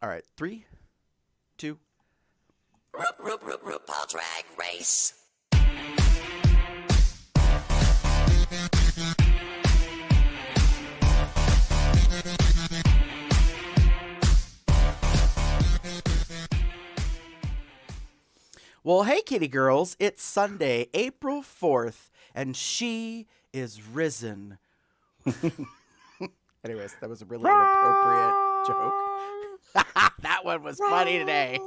All right, 3, 2. RuPaul Drag Race. Well, hey, kitty girls, it's Sunday, April 4th, and she is risen. Anyways, that was a really inappropriate joke. That one was funny today.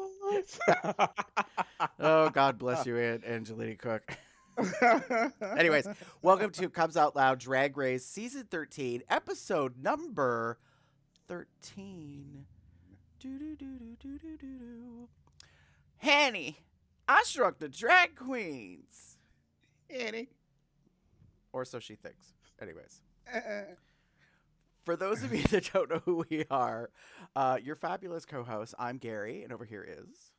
Oh, God bless you, Aunt Angelina Cook. Anyways, welcome to Comes Out Loud Drag Race Season 13, episode number 13. Do-do-do-do-do-do-do. Henny, I Shrunk the Drag Queens. Henny. Or so she thinks. Anyways. For those of you that don't know who we are, your fabulous co-host, I'm Gary, and over here is...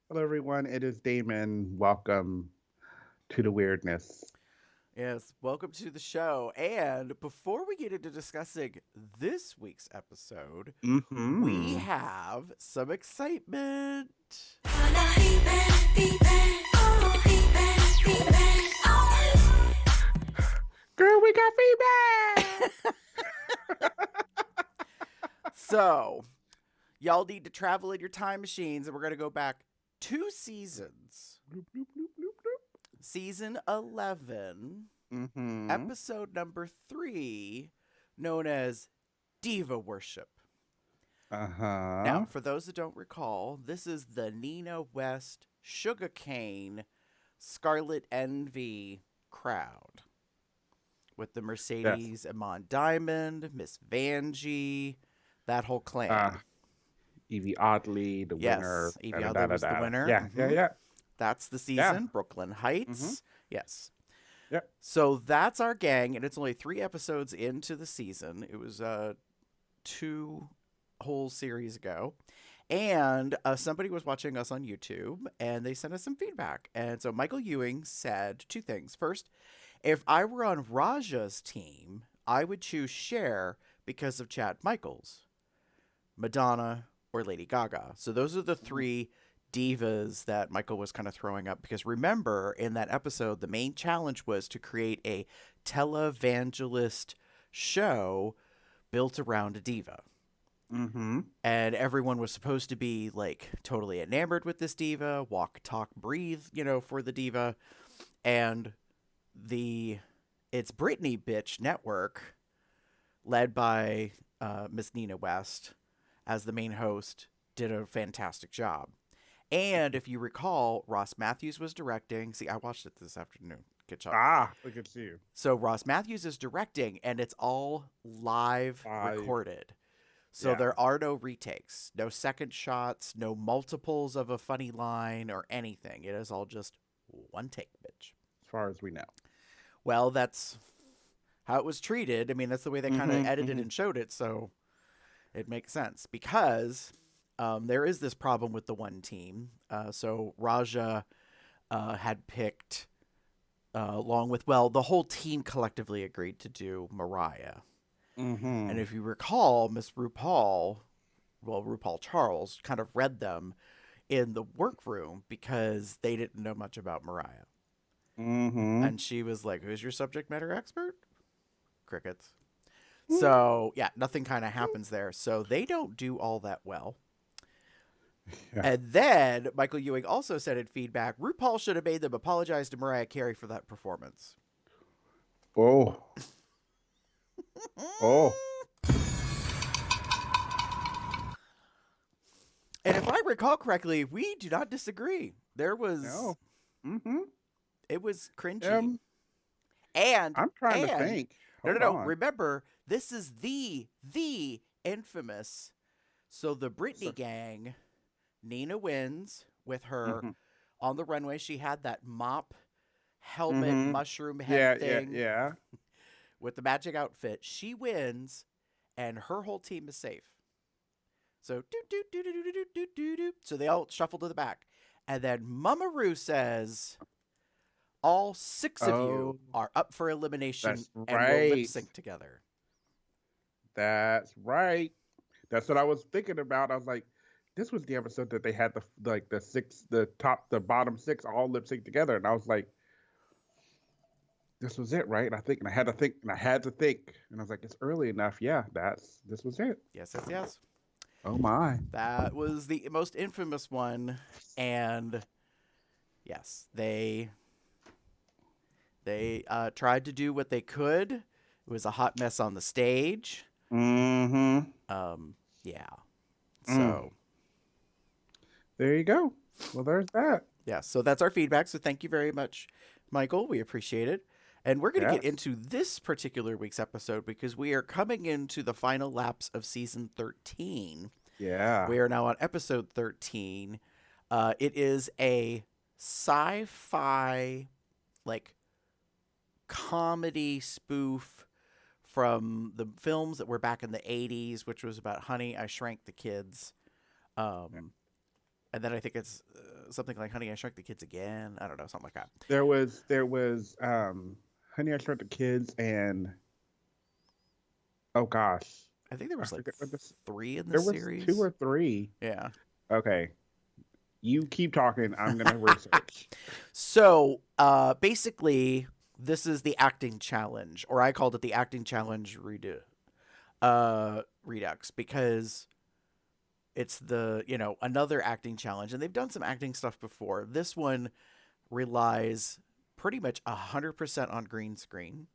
Hello, everyone. It is Damon. Welcome to the weirdness. Yes, welcome to the show. And before we get into discussing this week's episode, we have some excitement. Girl, we got feedback! So, y'all need to travel in your time machines, and we're going to go back 2 seasons. Bloop, bloop, bloop, bloop, bloop. Season 11, episode number 3, known as Diva Worship. Now, for those that don't recall, this is the Nina West Sugarcane Scarlet Envy crowd. With the Mercedes Amon Diamond, Miss Vanjie, that whole clan. Evie Oddly, the winner. Evie Oddly was the winner. Yeah. That's the season. Brooklyn Heights. Yes. Yep. So that's our gang, and it's only 3 episodes into the season. It was 2 whole series ago. And somebody was watching us on YouTube, and they sent us some feedback. And so Michael Ewing said 2 things. First, if I were on Raja's team, I would choose Cher because of Chad Michaels, Madonna, or Lady Gaga. So those are the 3 divas that Michael was kind of throwing up. Because remember, in that episode, the main challenge was to create a televangelist show built around a diva. And everyone was supposed to be like totally enamored with this diva, walk, talk, breathe, for the diva. And It's Britney Bitch Network, led by Miss Nina West as the main host, did a fantastic job. And if you recall, Ross Matthews was directing. See, I watched it this afternoon. Good job. Look at you. So Ross Matthews is directing, and it's all live recorded. So there are no retakes, no second shots, no multiples of a funny line or anything. It is all just one take, bitch. As far as we know. Well, that's how it was treated. I mean, that's the way they kind of edited and showed it, so it makes sense. Because there is this problem with the one team. So Raja had picked, along with, the whole team collectively agreed to do Mariah. And if you recall, Miss RuPaul Charles kind of read them in the workroom because they didn't know much about Mariah. And she was like, who's your subject matter expert? Crickets. So, nothing kind of happens there. So they don't do all that well. And then Michael Ewing also said in feedback, RuPaul should have made them apologize to Mariah Carey for that performance. Oh. And if I recall correctly, we do not disagree. There was... No. It was cringy. And I'm trying to think. No. Remember, this is the infamous. So the Britney gang, Nina wins with her on the runway. She had that mop helmet, mushroom head thing. Yeah. With the magic outfit. She wins, and her whole team is safe. So So they all shuffle to the back. And then Mama Ru says, all 6 of you are up for elimination and will lip sync together. That's right. That's what I was thinking about. I was like, this was the episode that they had the bottom six all lip sync together, and I was like, this was it, right? And I had to think, and I had to think, and I was like, it's early enough. Yeah, this was it. Yes, yes, yes. Oh my. That was the most infamous one, and yes, they tried to do what they could. It was a hot mess on the stage. Mm-hmm. Yeah. Mm. So There you go. Well, there's that. yeah, so that's our feedback. So thank you very much, Michael. We appreciate it. And we're going to get Yes. into this particular week's episode because we are coming into the final laps of season 13. Yeah. We are now on episode 13. It is a sci-fi, like, comedy spoof from the films that were back in the 80s, which was about Honey, I Shrank the Kids. And then I think it's something like Honey, I Shrunk the Kids Again. I don't know, something like that. There was Honey, I Shrunk the Kids, and oh gosh, I think there I was like forget what this. 3 in There this was two series. or three. Yeah. Okay, you keep talking. I'm gonna research. So basically, this is the acting challenge, or I called it the acting challenge redux, because it's the, another acting challenge, and they've done some acting stuff before. This one relies pretty much 100% on green screen,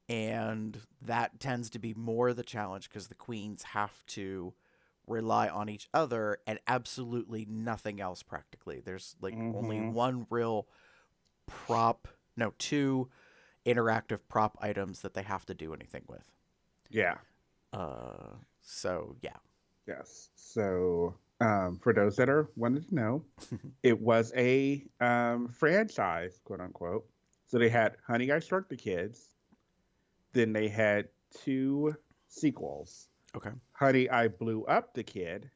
and that tends to be more the challenge because the queens have to rely on each other and absolutely nothing else practically. There's like only Mm-hmm. one real prop, no, two interactive prop items that they have to do anything with. Yeah. So yeah. Yes. So, for those that are wanted to know, it was a franchise, quote unquote. So they had Honey, I Shrunk the Kids. Then they had two sequels. Okay. Honey, I Blew Up the Kid,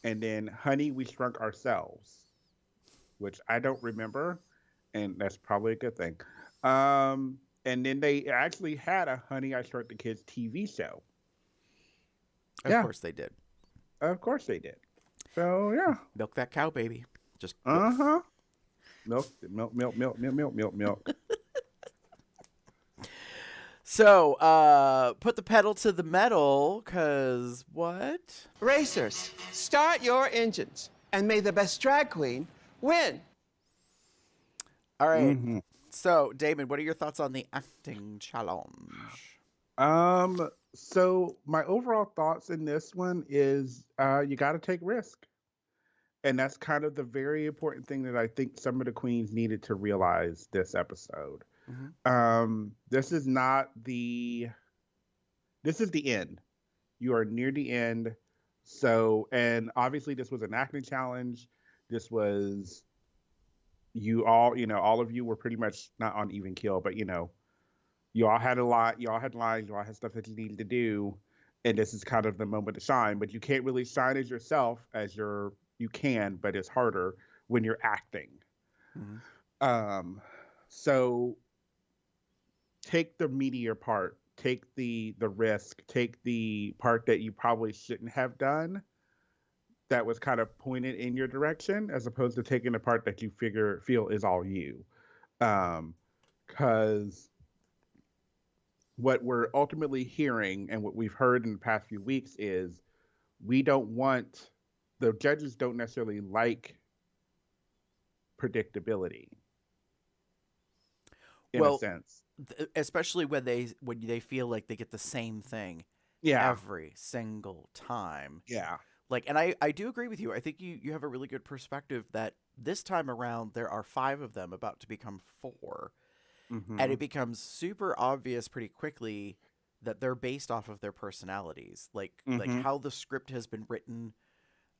and then Honey, We Shrunk Ourselves, which I don't remember, and that's probably a good thing. And then they actually had a Honey, I Shrunk the Kids TV show. Of Yeah, course they did. of course they did. So yeah, Milk that cow, baby. Just uh huh. Milk, milk, milk, milk, milk, milk, milk, milk. so, put the pedal to the metal, cause what? Racers, start your engines, and may the best drag queen win. All right. Mm-hmm. So, Damon, what are your thoughts on the acting challenge? So my overall thoughts in this one is, you got to take risk. And that's kind of the very important thing that I think some of the queens needed to realize this episode. This is not this is the end. You are near the end. So, and obviously this was an acting challenge. This was all of you were pretty much not on even keel, but you all had a lot, you all had lines, you all had stuff that you needed to do. And this is kind of the moment to shine, but you can't really shine as yourself you can, but it's harder when you're acting. Mm-hmm. So take the meteor part, take the risk, take the part that you probably shouldn't have done that was kind of pointed in your direction, as opposed to taking the part that you feel is all you. Because what we're ultimately hearing and what we've heard in the past few weeks is the judges don't necessarily like predictability in a sense. Especially when they feel like they get the same thing Yeah. every single time. Yeah. Like, and I do agree with you. I think you have a really good perspective that this time around there are 5 of them about to become 4. Mm-hmm. And it becomes super obvious pretty quickly that they're based off of their personalities. Like how the script has been written,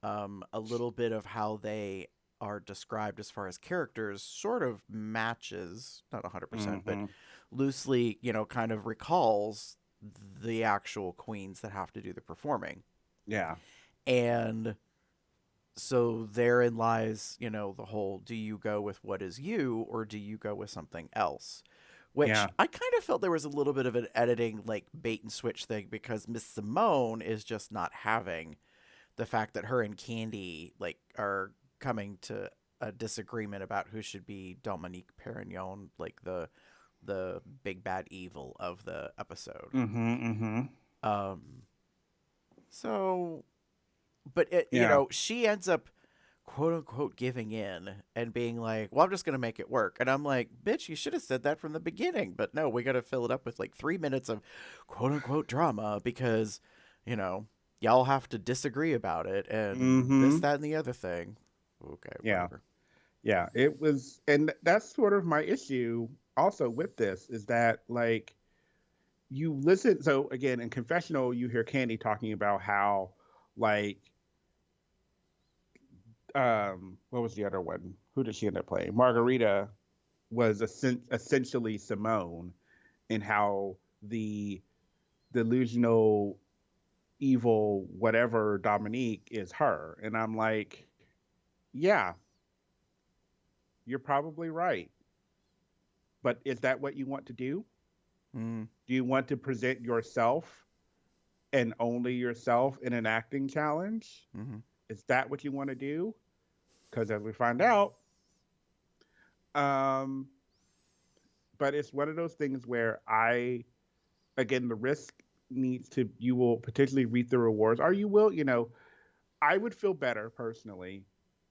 a little bit of how they are described as far as characters sort of matches, not 100%, but loosely, kind of recalls the actual queens that have to do the performing. Yeah. And so therein lies, the whole, do you go with what is you or do you go with something else? Which I kind of felt there was a little bit of an editing, like, bait and switch thing, because Miss Simone is just not having the fact that her and Candy like are coming to a disagreement about who should be Dominique Perignon, like the big bad evil of the episode. Mm-hmm. Um, so, but it, Yeah. she ends up quote unquote giving in and being like, well, I'm just going to make it work. And I'm like, bitch, you should have said that from the beginning. But no, we got to fill it up with like 3 minutes of quote unquote drama because, y'all have to disagree about it and this, Mm-hmm. that, and the other thing. Okay, Yeah. whatever. Yeah. It was, and that's sort of my issue also with this is that like you listen. So again, in confessional, you hear Candy talking about how like what was the other one? Who did she end up playing? Margarita was essentially Simone, and how the delusional evil whatever Dominique is her. And I'm like, yeah, you're probably right. But is that what you want to do? Mm, Do you want to present yourself and only yourself in an acting challenge? mm-hmm. Is that what you want to do? Because as we find out, um, but it's one of those things where again, the risk needs to, you will potentially reap the rewards, or you will, I would feel better personally.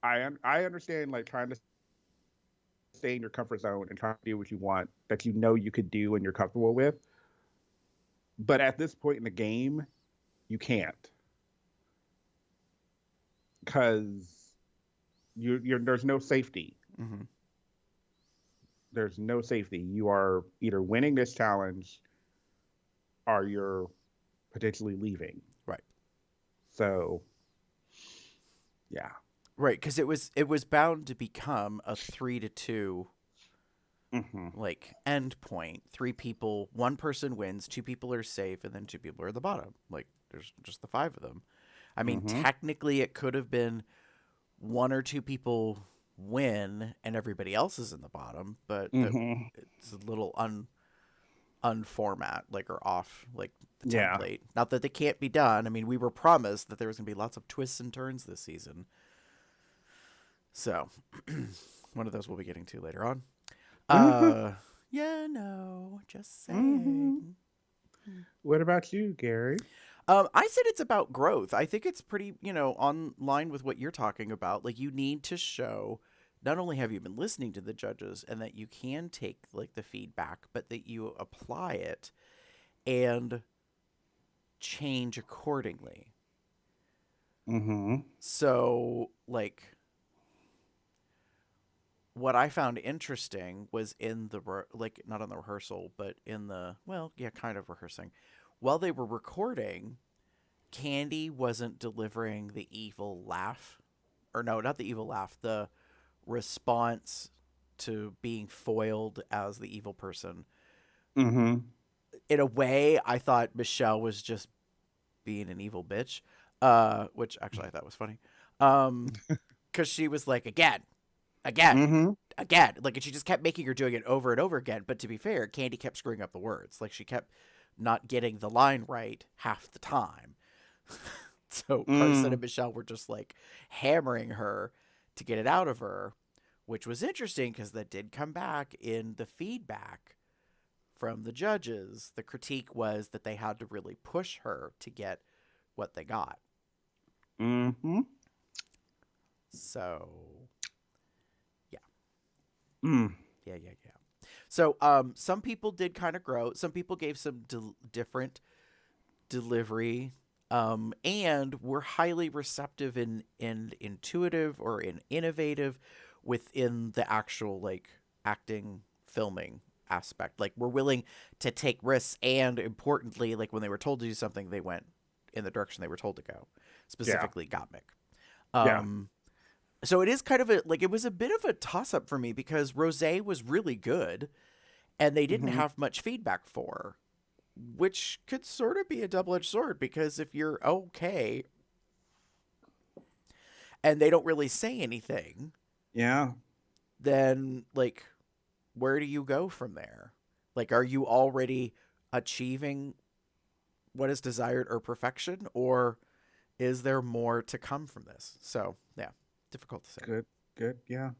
I understand like trying to stay in your comfort zone and try to do what you want that you know you could do and you're comfortable with. But at this point in the game, you can't because there's no safety. Mm-hmm. There's no safety. You are either winning this challenge or you're potentially leaving. Right. So, yeah. Right, because it was bound to become a 3-2 Mm-hmm. like end point. Three people, one person wins, two people are safe, and then two people are at the bottom. Like there's just the five of them. I mean, Mm-hmm. technically, it could have been one or two people win and everybody else is in the bottom, but Mm-hmm. it's a little unformat, like, or off, like the Yeah. template. Not that they can't be done. I mean, we were promised that there was gonna be lots of twists and turns this season, so one of those we'll be getting to later on. Mm-hmm. Yeah, no, just Mm-hmm. saying. What about you, Gary? I said it's about growth. I think it's pretty, on line with what you're talking about. Like, you need to show not only have you been listening to the judges and that you can take like the feedback, but that you apply it and change accordingly. Mm-hmm. So, like, what I found interesting was in the like not on the rehearsal, but in the well, yeah, kind of rehearsing. While they were recording, Candy wasn't delivering the evil laugh, or no, not the evil laugh, the response to being foiled as the evil person. Mm-hmm. In a way, I thought Michelle was just being an evil bitch, which actually I thought was funny, because she was like again, Mm-hmm. again. Like, and she just kept making her doing it over and over again. But to be fair, Candy kept screwing up the words. Like, she kept not getting the line right half the time. So Carson and Mm. Michelle were just like hammering her to get it out of her, which was interesting because that did come back in the feedback from the judges. The critique was that they had to really push her to get what they got. Mm-hmm. So yeah. Mm. Yeah. So, some people did kind of grow. Some people gave some different delivery, and were highly receptive and intuitive or innovative within the actual like acting, filming aspect. Like, we're willing to take risks, and importantly, like when they were told to do something, they went in the direction they were told to go. Yeah. Specifically, Gottmik. Yeah. So it is kind of it was a bit of a toss up for me because Rose was really good and they didn't Mm-hmm. have much feedback for her, which could sort of be a double edged sword because if you're okay and they don't really say anything, Yeah. then like, where do you go from there? Like, are you already achieving what is desired or perfection, or is there more to come from this? So, yeah, difficult to say. Good, yeah.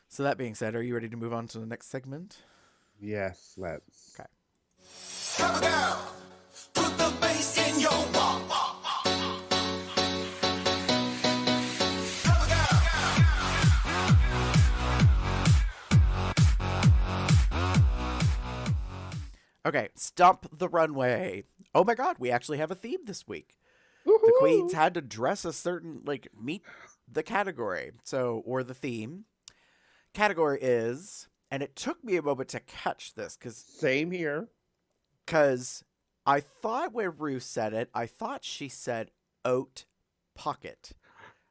So that being said, are you ready to move on to the next segment? Yes, let's. Okay. Come down, put the bass in your walk. Okay, Stump the Runway. Oh my god, we actually have a theme this week. Woo-hoo! The queens had to dress a certain, like, meet the category. So, or the theme. Category is, and it took me a moment to catch this Same here. because I thought when Ruth said it, I thought she said oat pocket.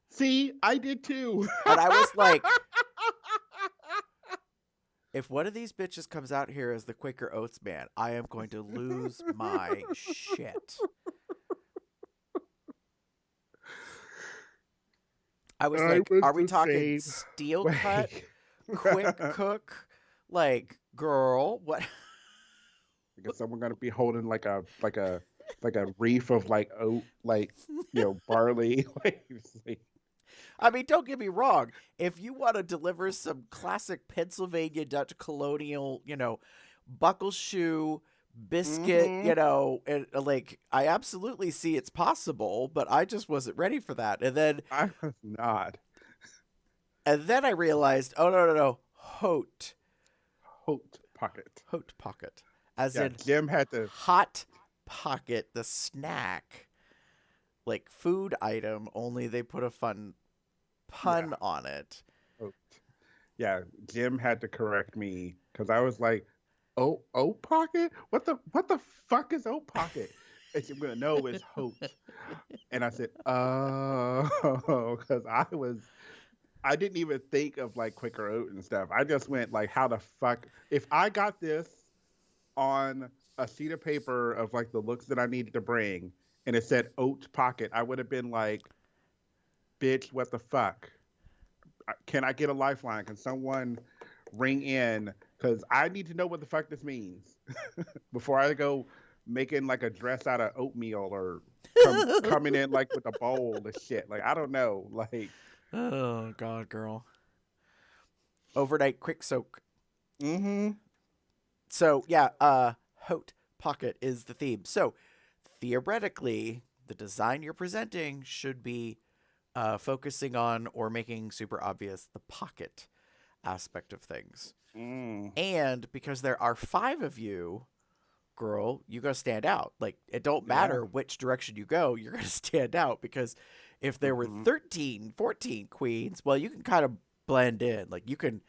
See, I did too. And I was like, if one of these bitches comes out here as the Quaker Oats man, I am going to lose my shit. I was like, are we talking steel cut, quick cook? Like, girl, what? I guess someone gonna be holding like a reef of like oat, like, barley. I mean, don't get me wrong. If you want to deliver some classic Pennsylvania Dutch colonial, buckle shoe biscuit, and like, I absolutely see it's possible, but I just wasn't ready for that. And then I was not. And then I realized, oh no, Hot pocket. Hot pocket, as Yeah, in Jim had to. hot pocket, the snack, like food item. Only they put a fun pun on it. Oh, yeah, Jim had to correct me because I was like, oat pocket? What the fuck is oat pocket? And Jim gonna know it's Hoat. And I said, oh, because I didn't even think of like Quaker Oat and stuff. I just went like, how the fuck? If I got this on a sheet of paper of like the looks that I needed to bring and it said oat pocket, I would have been like, bitch, what the fuck? Can I get a lifeline? Can someone ring in? Because I need to know what the fuck this means before I go making like a dress out of oatmeal or coming in like with a bowl of shit. Like, I don't know. Like, Oh god, girl. Overnight quick soak. mm-hmm. So yeah, Hot pocket is the theme. So theoretically, the design you're presenting should be focusing on or making super obvious the pocket aspect of things. And because there are 5 of you, girl, you gotta stand out. Like, it don't matter which direction you go, you're gonna stand out, because if there were 13, 14 queens, well, you can kind of blend in. Like, you can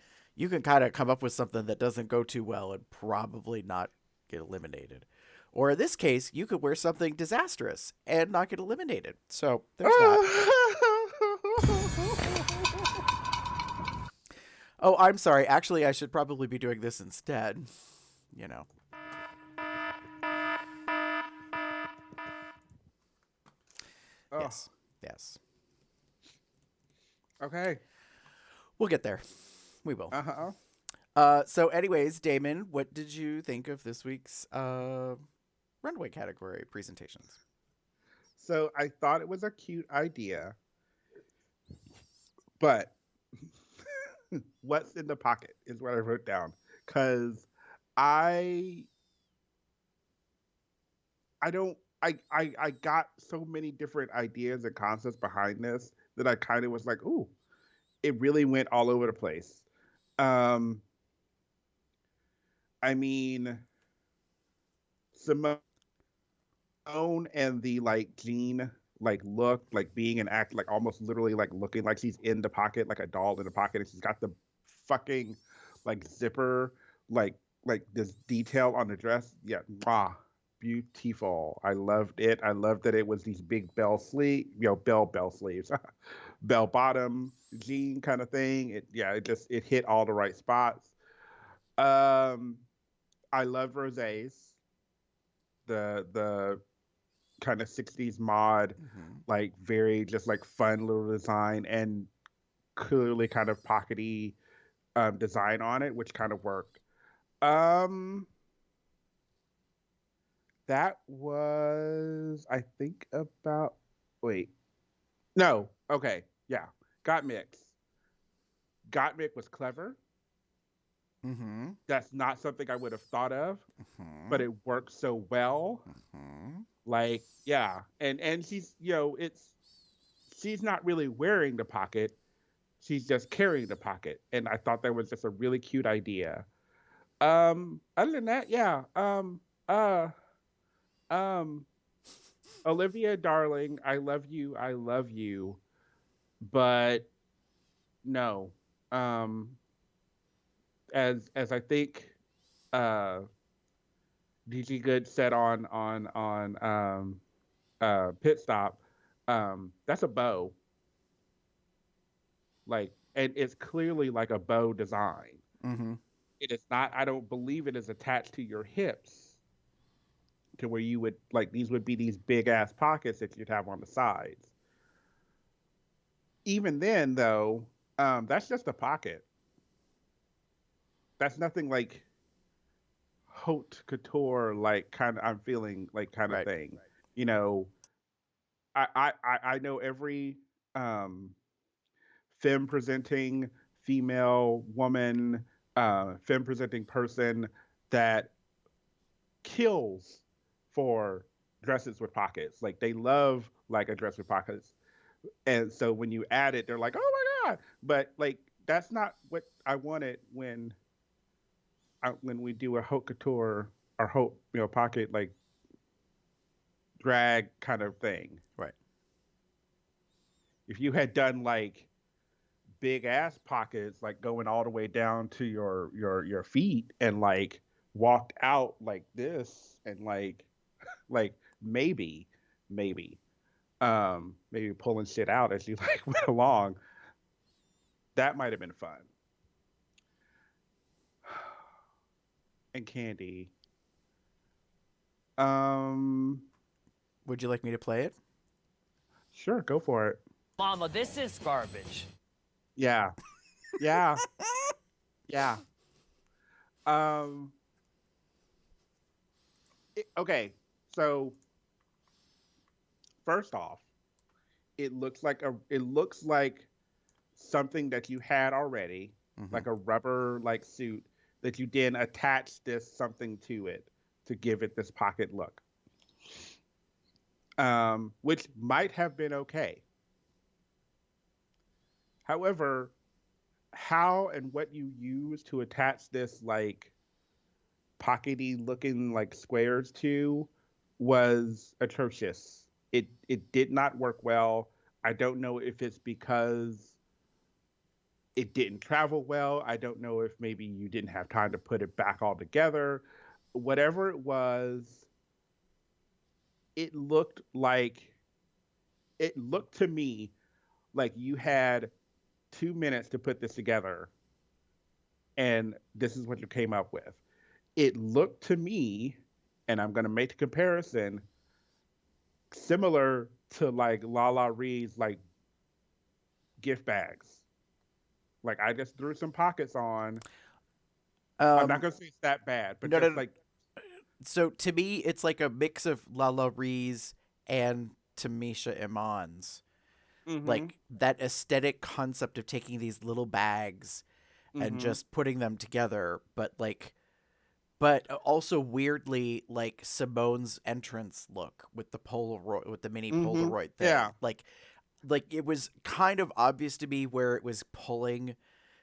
kind of come up with something that doesn't go too well and probably not get eliminated. Or in this case, you could wear something disastrous and not get eliminated. So there's that. Oh, I'm sorry. Actually, I should probably be doing this instead. Oh. Yes. Okay. We'll get there. We will. Uh-huh. So anyways, Damon, what did you think of this week's runway category presentations? So I thought it was a cute idea, but what's in the pocket is what I wrote down. Because I got so many different ideas and concepts behind this that I kind of was like, ooh, it really went all over the place. I mean, Simone and the like Jean like look, like being an act, like almost literally like looking like she's in the pocket, like a doll in the pocket, and she's got the fucking like zipper, like this detail on the dress. Yeah, beautiful. I loved it. I loved that it was these big bell sleeve, bell sleeves, bell bottom jean kind of thing. It hit all the right spots. I love Rosé's, the kind of 60s mod, like very just like fun little design and clearly kind of pockety design on it, which kind of worked. That was, I think, about Wait. No. Okay. Yeah. Gottmik. Gottmik was clever. Mm-hmm. That's not something I would have thought of, but Mm-hmm. it works so well. Mm-hmm. Like, yeah. And she's, it's she's not really wearing the pocket. She's just carrying the pocket. And I thought that was just a really cute idea. Other than that, yeah. Uh um Olivia darling, I love you. I love you. But no. Um as I think uh DG Good said on Pit Stop, that's a bow. Like, and it's clearly like a bow design. Mm-hmm. It is not, I don't believe it is attached to your hips to where you would like these would be these big ass pockets that you'd have on the sides. Even then though, that's just a pocket. That's nothing like haute couture, like kind of I'm feeling like kind of Right. thing. You know, I know every um femme presenting female woman, femme presenting person that kills for dresses with pockets. Like they love like a dress with pockets. And so when you add it, they're like, oh my God. But like that's not what I wanted when we do a haute couture or haute, pocket like drag kind of thing. Right. If you had done like big ass pockets like going all the way down to your feet and like walked out like this and like maybe maybe pulling shit out as you like went along, that might have been fun. And Candy, um Would you like me to play it? sure, go for it. Mama, this is garbage. Yeah, yeah, yeah. um okay, so first off, it looks like something that you had already, Mm-hmm. like a rubber like suit that you then attach this something to it to give it this pocket look. Which might have been okay. However, how and what you use to attach this like pockety looking like squares to was atrocious. It did not work well. I don't know if it's because it didn't travel well. I don't know if maybe you didn't have time to put it back all together. Whatever it was, it looked like it looked to me like you had 2 minutes to put this together and this is what you came up with. It looked to me, and I'm going to make the comparison, similar to like Lala Reed's like gift bags. Like I just threw some pockets on. I'm not Um, going to say it's that bad, but no, no, just no. like, So to me, it's like a mix of Lala Ree's and Tamisha Iman's. mm-hmm, Like that aesthetic concept of taking these little bags and mm-hmm, just putting them together, but also weirdly like Simone's entrance look with the Polaroid with the mini mm-hmm, Polaroid thing. yeah, Like it was kind of obvious to me where it was pulling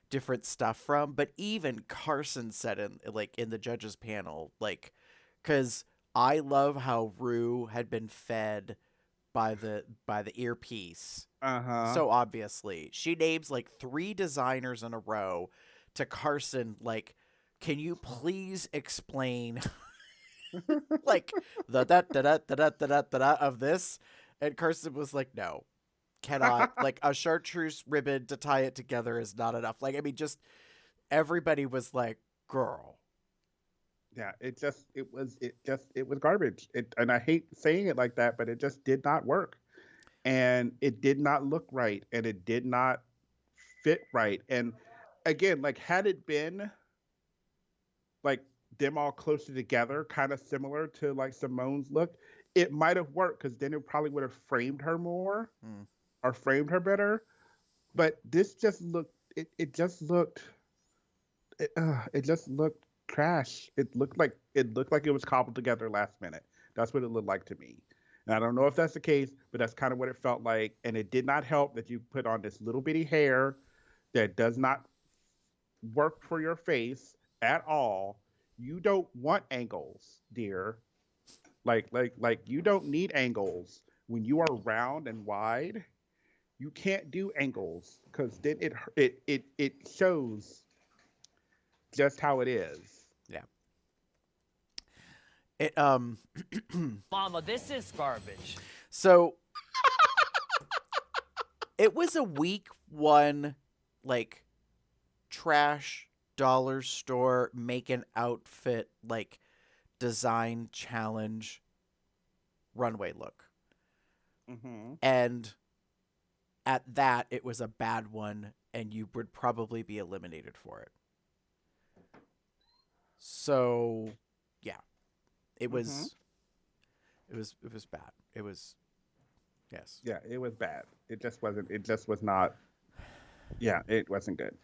different stuff from, but even Carson said in the judges panel, like, because I love how Rue had been fed by the earpiece. uh-huh. So obviously, she names like three designers in a row to Carson, like, can you please explain like the da of this? And Carson was like, no, cannot. Like a chartreuse ribbon to tie it together is not enough. Like, I mean, just everybody was like, girl. Yeah, it was garbage. And I hate saying it like that, but it just did not work. And it did not look right and it did not fit right. And again, like had it been like them all closer together, kind of similar to like Simone's look, it might have worked because then it probably would have framed her more Mm. or framed her better. But this just looked. It just looked trash. It looked like it was cobbled together last minute. That's what it looked like to me. And I don't know if that's the case, but that's kind of what it felt like. And it did not help that you put on this little bitty hair that does not work for your face at all. You don't want angles, dear. Like you don't need angles when you are round and wide. You can't do angles because then it shows just how it is. Yeah. It Mama, this is garbage. So it was a week one, like, trash dollar store make an outfit, like, design challenge runway look. Mm-hmm. And at that, it was a bad one, and you would probably be eliminated for it. So, yeah, it was, it was bad. It was, yes. Yeah, it was bad. It just wasn't. It just was not. Yeah, it wasn't good.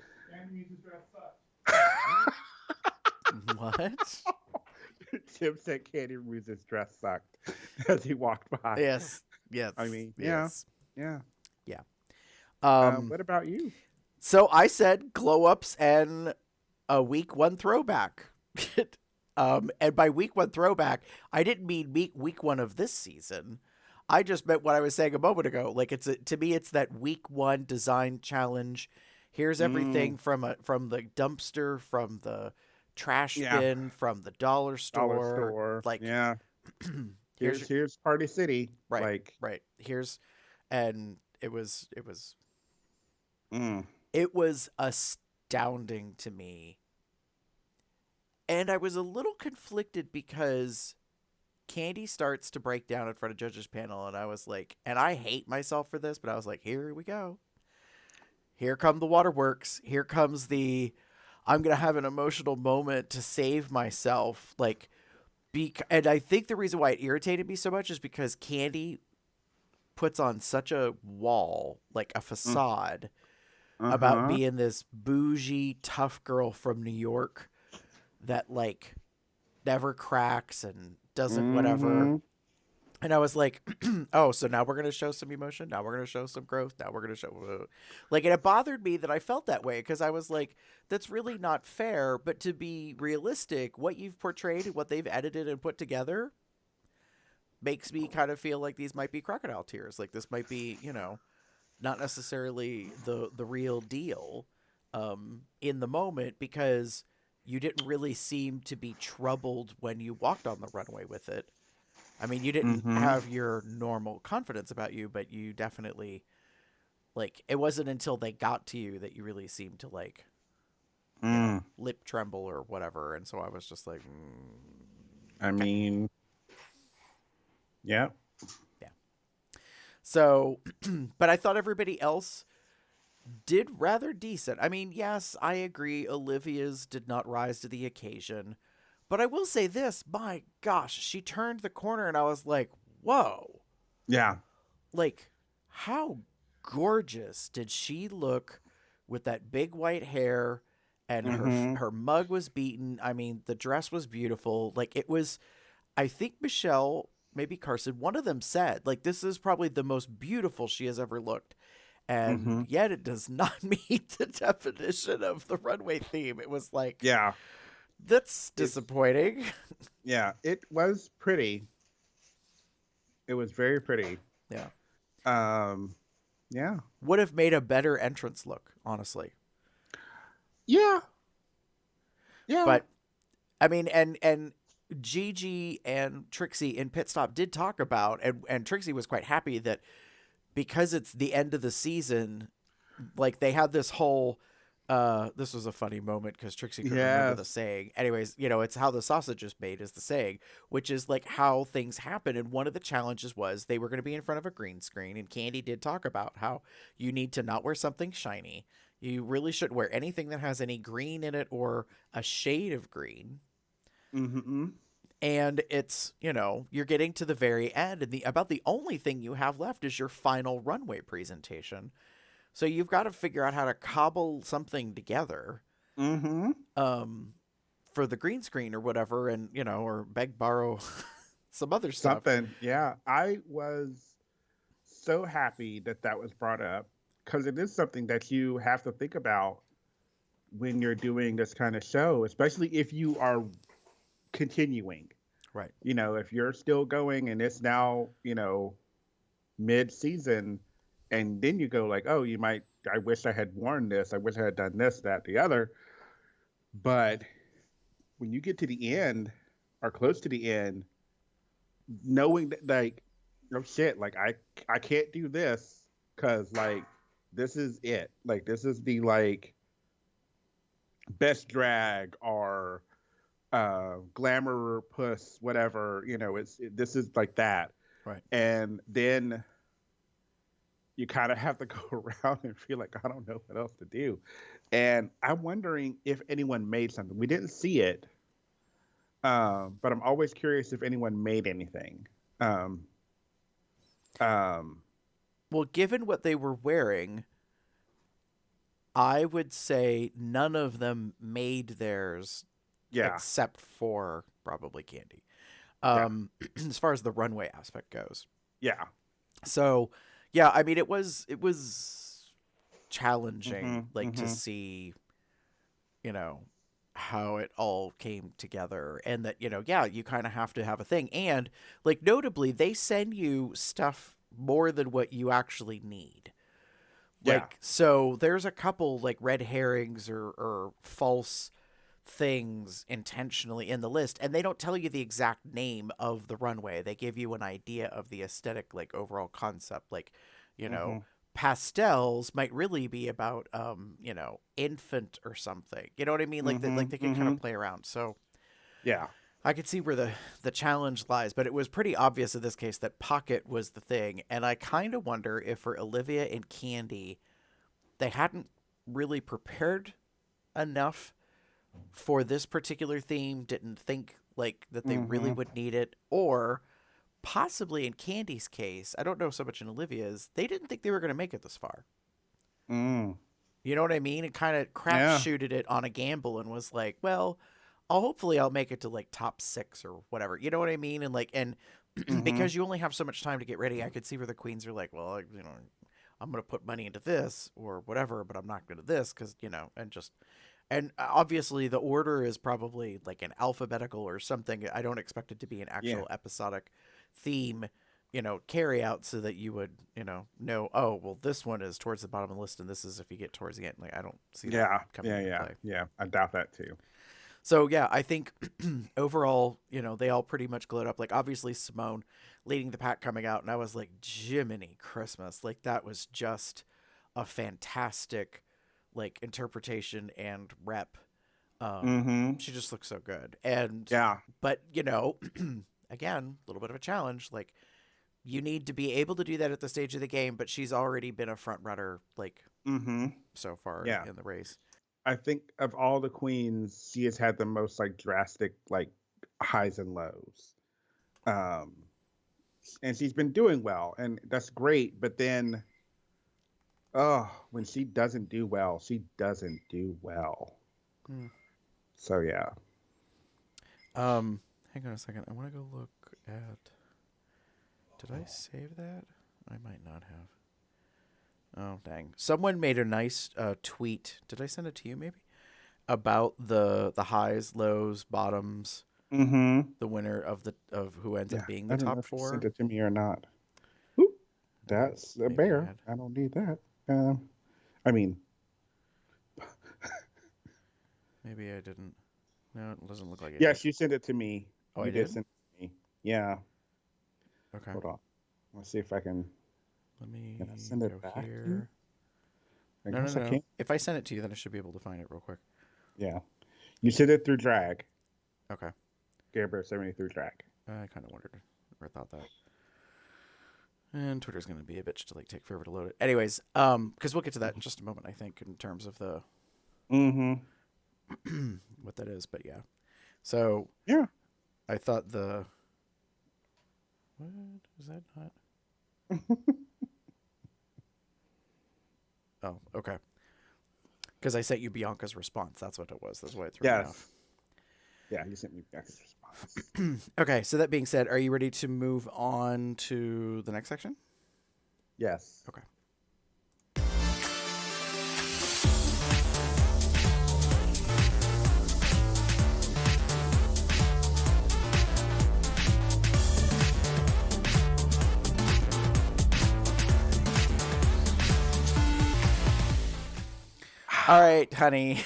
What? Tim said Candy Ruse's dress sucked as he walked by. Yes. Yes. I mean, yes. yeah. Um, What about you? so I said glow ups and a week one throwback. And by week one throwback, I didn't mean week one of this season. I just meant what I was saying a moment ago. Like, to me, it's that week one design challenge. Here's everything from the dumpster, from the trash bin, from the dollar store. Like, yeah. Here's Party City. right, Like, right. And it was mm, it was astounding to me. And I was a little conflicted because Candy starts to break down in front of judges panel, and I was like, and I hate myself for this, but I was like, here we go. Here come the waterworks. Here comes I'm going to have an emotional moment to save myself. Like, and I think the reason why it irritated me so much is because Candy puts on such a wall, like a facade, about being this bougie, tough girl from New York that, like, never cracks and doesn't whatever. And I was like, oh, so now we're going to show some emotion. Now we're going to show some growth. Now we're going to show, like, and it bothered me that I felt that way because I was like, that's really not fair. But to be realistic, what you've portrayed and what they've edited and put together makes me kind of feel like these might be crocodile tears. Like, this might be, not necessarily the real deal in the moment, because you didn't really seem to be troubled when you walked on the runway with it. I mean, you didn't have your normal confidence about you, but you definitely, like, it wasn't until they got to you that you really seemed to, like, lip tremble or whatever. And so I was just like, I mean, yeah. Yeah. So, but I thought everybody else did rather decent. I mean, yes, I agree. Olivia's did not rise to the occasion. But I will say this, my gosh, she turned the corner and I was like, whoa. Yeah. Like, how gorgeous did she look with that big white hair, and her mug was beaten. I mean, the dress was beautiful. Like, it was, I think Michelle, maybe Carson, one of them said, like, this is probably the most beautiful she has ever looked. And yet it does not meet the definition of the runway theme. It was like, Yeah. that's disappointing. Yeah, it was pretty. It was very pretty. Yeah. Yeah. Would have made a better entrance look, honestly. Yeah. Yeah. But I mean, and Gigi and Trixie in Pit Stop did talk about, and Trixie was quite happy that because it's the end of the season, like, they had this whole this was a funny moment because Trixie couldn't remember the saying. Anyways, it's how the sausage is made is the saying, which is like how things happen. And one of the challenges was they were going to be in front of a green screen, and Candy did talk about how you need to not wear something shiny. You really shouldn't wear anything that has any green in it or a shade of green. And it's, you're getting to the very end, and about the only thing you have left is your final runway presentation. So you've got to figure out how to cobble something together Mm-hmm. for the green screen or whatever, and, or beg, borrow some other stuff. Something. Yeah. I was so happy that that was brought up because it is something that you have to think about when you're doing this kind of show, especially if you are continuing. Right. If you're still going and it's now, mid-season, and then you go like, oh, I wish I had worn this. I wish I had done this, that, the other. But when you get to the end or close to the end, knowing that, like, oh shit, like I can't do this because, like, this is it. Like, this is the, like, best drag or glamour puss, whatever, this is like that. Right. And then you kind of have to go around and feel like, I don't know what else to do. And I'm wondering if anyone made something. We didn't see it, but I'm always curious if anyone made anything. Well, given what they were wearing, I would say none of them made theirs, Yeah. except for probably Candy, Yeah. as far as the runway aspect goes. Yeah. So, yeah, I mean, it was challenging, Mm-hmm, to see, how it all came together, and that, yeah, you kind of have to have a thing. And, like, notably, they send you stuff more than what you actually need. Yeah. Like, so there's a couple, like, red herrings or false things intentionally in the list, and they don't tell you the exact name of the runway. They give you an idea of the aesthetic, like, overall concept. Like, Mm-hmm. pastels might really be about, infant or something. You know what I mean? Like, Mm-hmm. they can kind of play around. So Yeah. I could see where the challenge lies, but it was pretty obvious in this case that pocket was the thing. And I kind of wonder if for Olivia and Candy, they hadn't really prepared enough for this particular theme, didn't think like that they really would need it, or possibly in Candy's case, I don't know so much in Olivia's, they didn't think they were going to make it this far. Mm. You know what I mean? It kind of crapshooted it on a gamble and was like, well, hopefully I'll make it to like top 6 or whatever. You know what I mean? And like, and because you only have so much time to get ready, I could see where the queens are like, well, I'm going to put money into this or whatever, but I'm not going to this because, and obviously the order is probably like an alphabetical or something. I don't expect it to be an actual episodic theme, carry out so that you would, know, oh, well, this one is towards the bottom of the list and this is if you get towards the end. Like, I don't see that coming into play. Yeah. I doubt that too. So, yeah, I think overall, they all pretty much glowed up. Like, obviously, Simone leading the pack coming out. And I was like, Jiminy Christmas. Like, that was just a fantastic, like, interpretation and rep. She just looks so good. And, but, again, a little bit of a challenge. Like, you need to be able to do that at the stage of the game. But she's already been a front runner, like, so far in the race. I think of all the queens, she has had the most like drastic like highs and lows. And she's been doing well, and that's great. But then, when she doesn't do well, she doesn't do well. So yeah. Hang on a second. I want to go look at. Did I save that? I might not have. Oh, dang. Someone made a nice tweet. Did I send it to you maybe? About the highs, lows, bottoms. The winner of who ends up being the top I don't know if 4. you sent it to me or not. Oop, that's a bear. I don't need that. I mean. Maybe I didn't. No, it doesn't look like it. Yes, you sent it to me. Oh, you I did? send it to me. Yeah. Okay. Hold on. Let's see if I can. Let me send it go back to you? here. I guess I No. can't. If I send it to you, then I should be able to find it real quick. Yeah. You sent it through drag. Okay. Gabriel sent me through drag. I kind of wondered or thought that. And Twitter's going to be a bitch to like take forever to load it. Anyways, because we'll get to that in just a moment, I think, in terms of the what that is. But yeah. So yeah. I thought the what was that not? Oh, okay. Because I sent you Bianca's response. That's what it was. That's why it threw me off. Yes. Yeah, you sent me back his response. Okay, so that being said, are you ready to move on to the next section? Yes. Okay. All right, honey.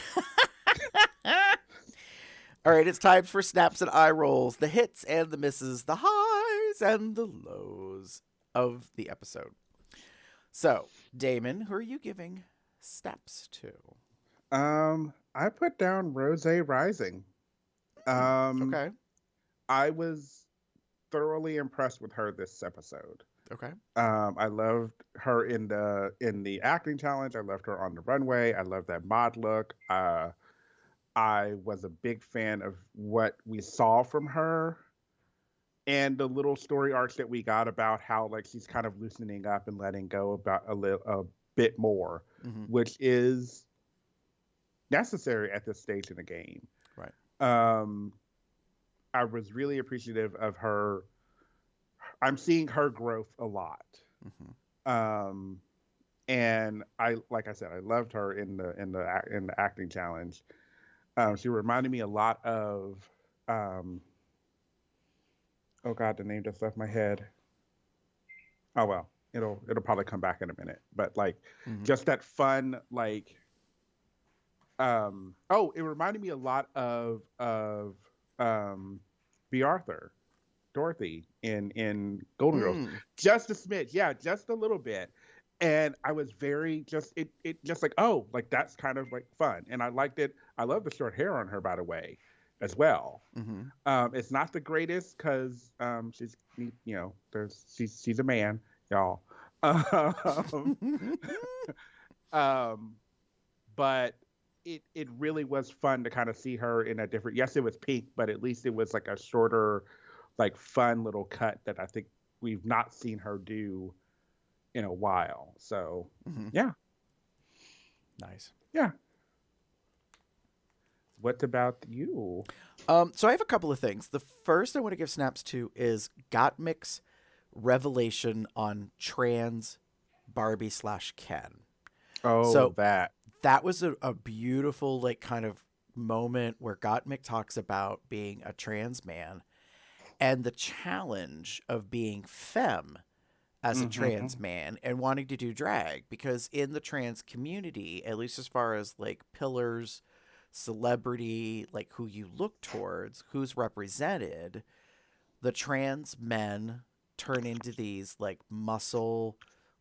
All right, it's time for snaps and eye rolls, the hits and the misses, the highs and the lows of the episode. So, Damon, who are you giving snaps to? I put down Rose Rising. Um, Okay. I was thoroughly impressed with her this episode. Okay. I loved her in the acting challenge. I loved her on the runway. I loved that mod look. I was a big fan of what we saw from her and the little story arcs that we got about how like she's kind of loosening up and letting go about a bit more, Mm-hmm. which is necessary at this stage in the game. Right. I was really appreciative of her. I'm seeing her growth a lot. Mm-hmm. And like I said, I loved her in the acting challenge. She reminded me a lot of, oh God, the name just left my head. Oh well, it'll probably come back in a minute. But like, Mm-hmm. just that fun, like, it reminded me a lot of B. Arthur, Dorothy in Golden Girls, just a smidge, yeah, just a little bit. And I was very it just like, oh, like that's kind of like fun, and I liked it. I love the short hair on her, by the way, as well. Mm-hmm. It's not the greatest because she's she's a man, y'all. Um, but it really was fun to kind of see her in a different. Yes, it was pink, but at least it was like a shorter, like fun little cut that I think we've not seen her do in a while. So Mm-hmm. yeah, Nice. yeah. What about you? So I have a couple of things. The first I want to give snaps to is Gottmik's revelation on trans Barbie / Ken. Oh, So that was a beautiful like kind of moment where Gottmik talks about being a trans man and the challenge of being femme as a trans man and wanting to do drag, because in the trans community, at least as far as like pillars, celebrity, like who you look towards, who's represented, the trans men turn into these like muscle,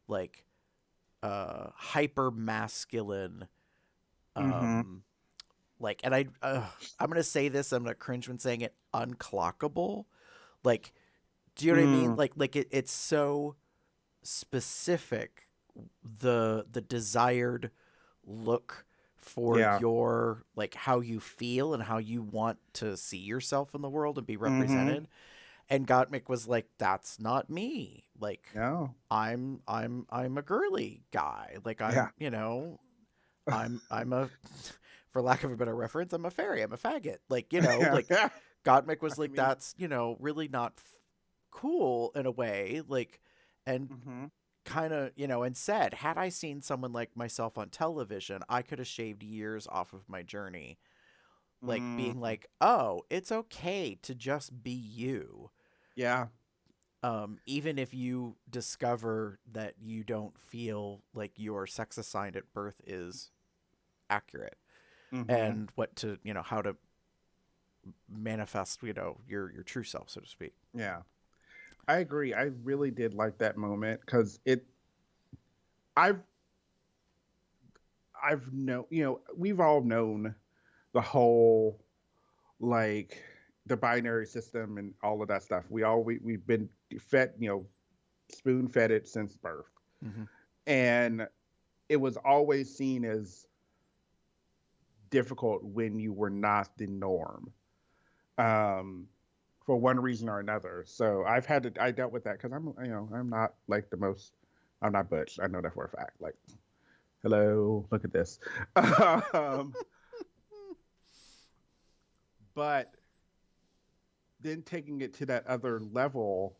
like hyper masculine, like, and I'm gonna say this, I'm gonna cringe when saying it, unclockable. Like, do you know what I mean? Like it's so specific, the desired look for Yeah. your like how you feel and how you want to see yourself in the world and be represented. And Gottmik was like, that's not me. Like, No. I'm a girly guy. Like Yeah. I'm a for lack of a better reference, I'm a fairy. I'm a faggot. Like, like Yeah. Gottmik was I like, mean- that's, really not cool in a way. Like, and kind of, and said, had I seen someone like myself on television, I could have shaved years off of my journey. Like being like, oh, it's okay to just be you. Yeah. Even if you discover that you don't feel like your sex assigned at birth is accurate, and what to, how to manifest, your true self, so to speak. Yeah. I agree. I really did like that moment because I've known, we've all known the whole, like, the binary system and all of that stuff. We've been fed, spoon fed it since birth. And it was always seen as difficult when you were not the norm. for one reason or another. So I dealt with that because I'm not like the most, I'm not butch. I know that for a fact. Like, hello, look at this. um, but then taking it to that other level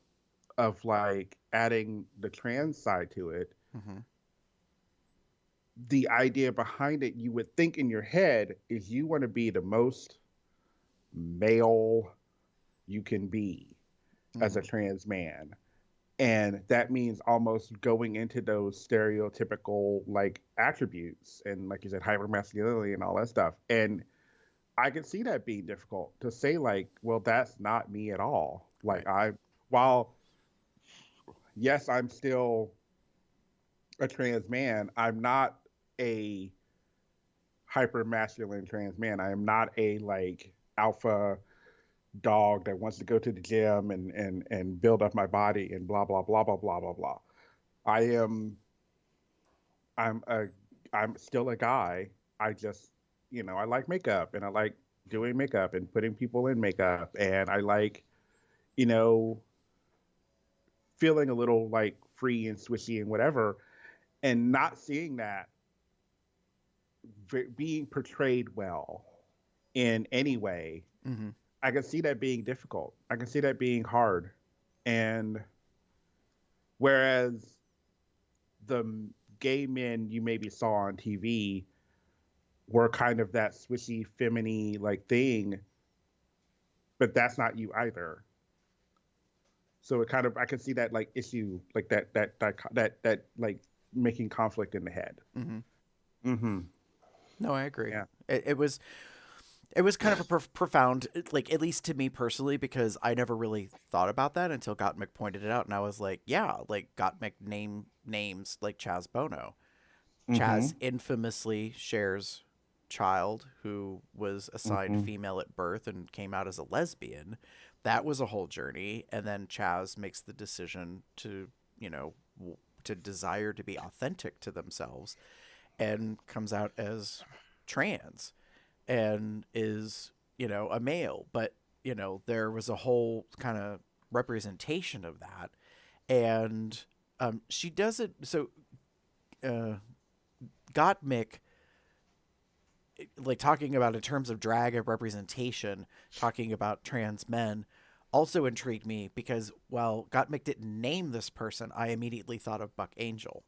of like adding the trans side to it, Mm-hmm. the idea behind it, you would think in your head is you want to be the most male you can be as a Mm-hmm. trans man. And that means almost going into those stereotypical like attributes and like you said, hypermasculinity and all that stuff. And I could see that being difficult to say like, well, that's not me at all. Right. Like while yes, I'm still a trans man, I'm not a hyper masculine trans man. I am not a like alpha dog that wants to go to the gym and build up my body and blah blah blah blah blah blah blah. I am I'm a I'm still a guy. I just I like makeup and I like doing makeup and putting people in makeup and I like you know feeling a little like free and swishy and whatever and not seeing that being portrayed well in any way. Mm-hmm. I can see that being difficult. I can see that being hard. And whereas the gay men you maybe saw on TV were kind of that swishy, feminine like thing, but that's not you either. So it kind of I can see that like issue like that like making conflict in the head. Mm-hmm. Mm-hmm. No, I agree. Yeah. It was kind of a profound, like at least to me personally, because I never really thought about that until Gottmik pointed it out, and I was like, yeah, like Gottmik names like Chaz Bono. Mm-hmm. Chaz infamously shares child who was assigned Mm-hmm. female at birth and came out as a lesbian. That was a whole journey, and then Chaz makes the decision to, to desire to be authentic to themselves and comes out as trans and is, a male. But, there was a whole kind of representation of that. And she does it. So Gottmik, like talking about in terms of drag and representation, talking about trans men, also intrigued me because while Gottmik didn't name this person, I immediately thought of Buck Angel.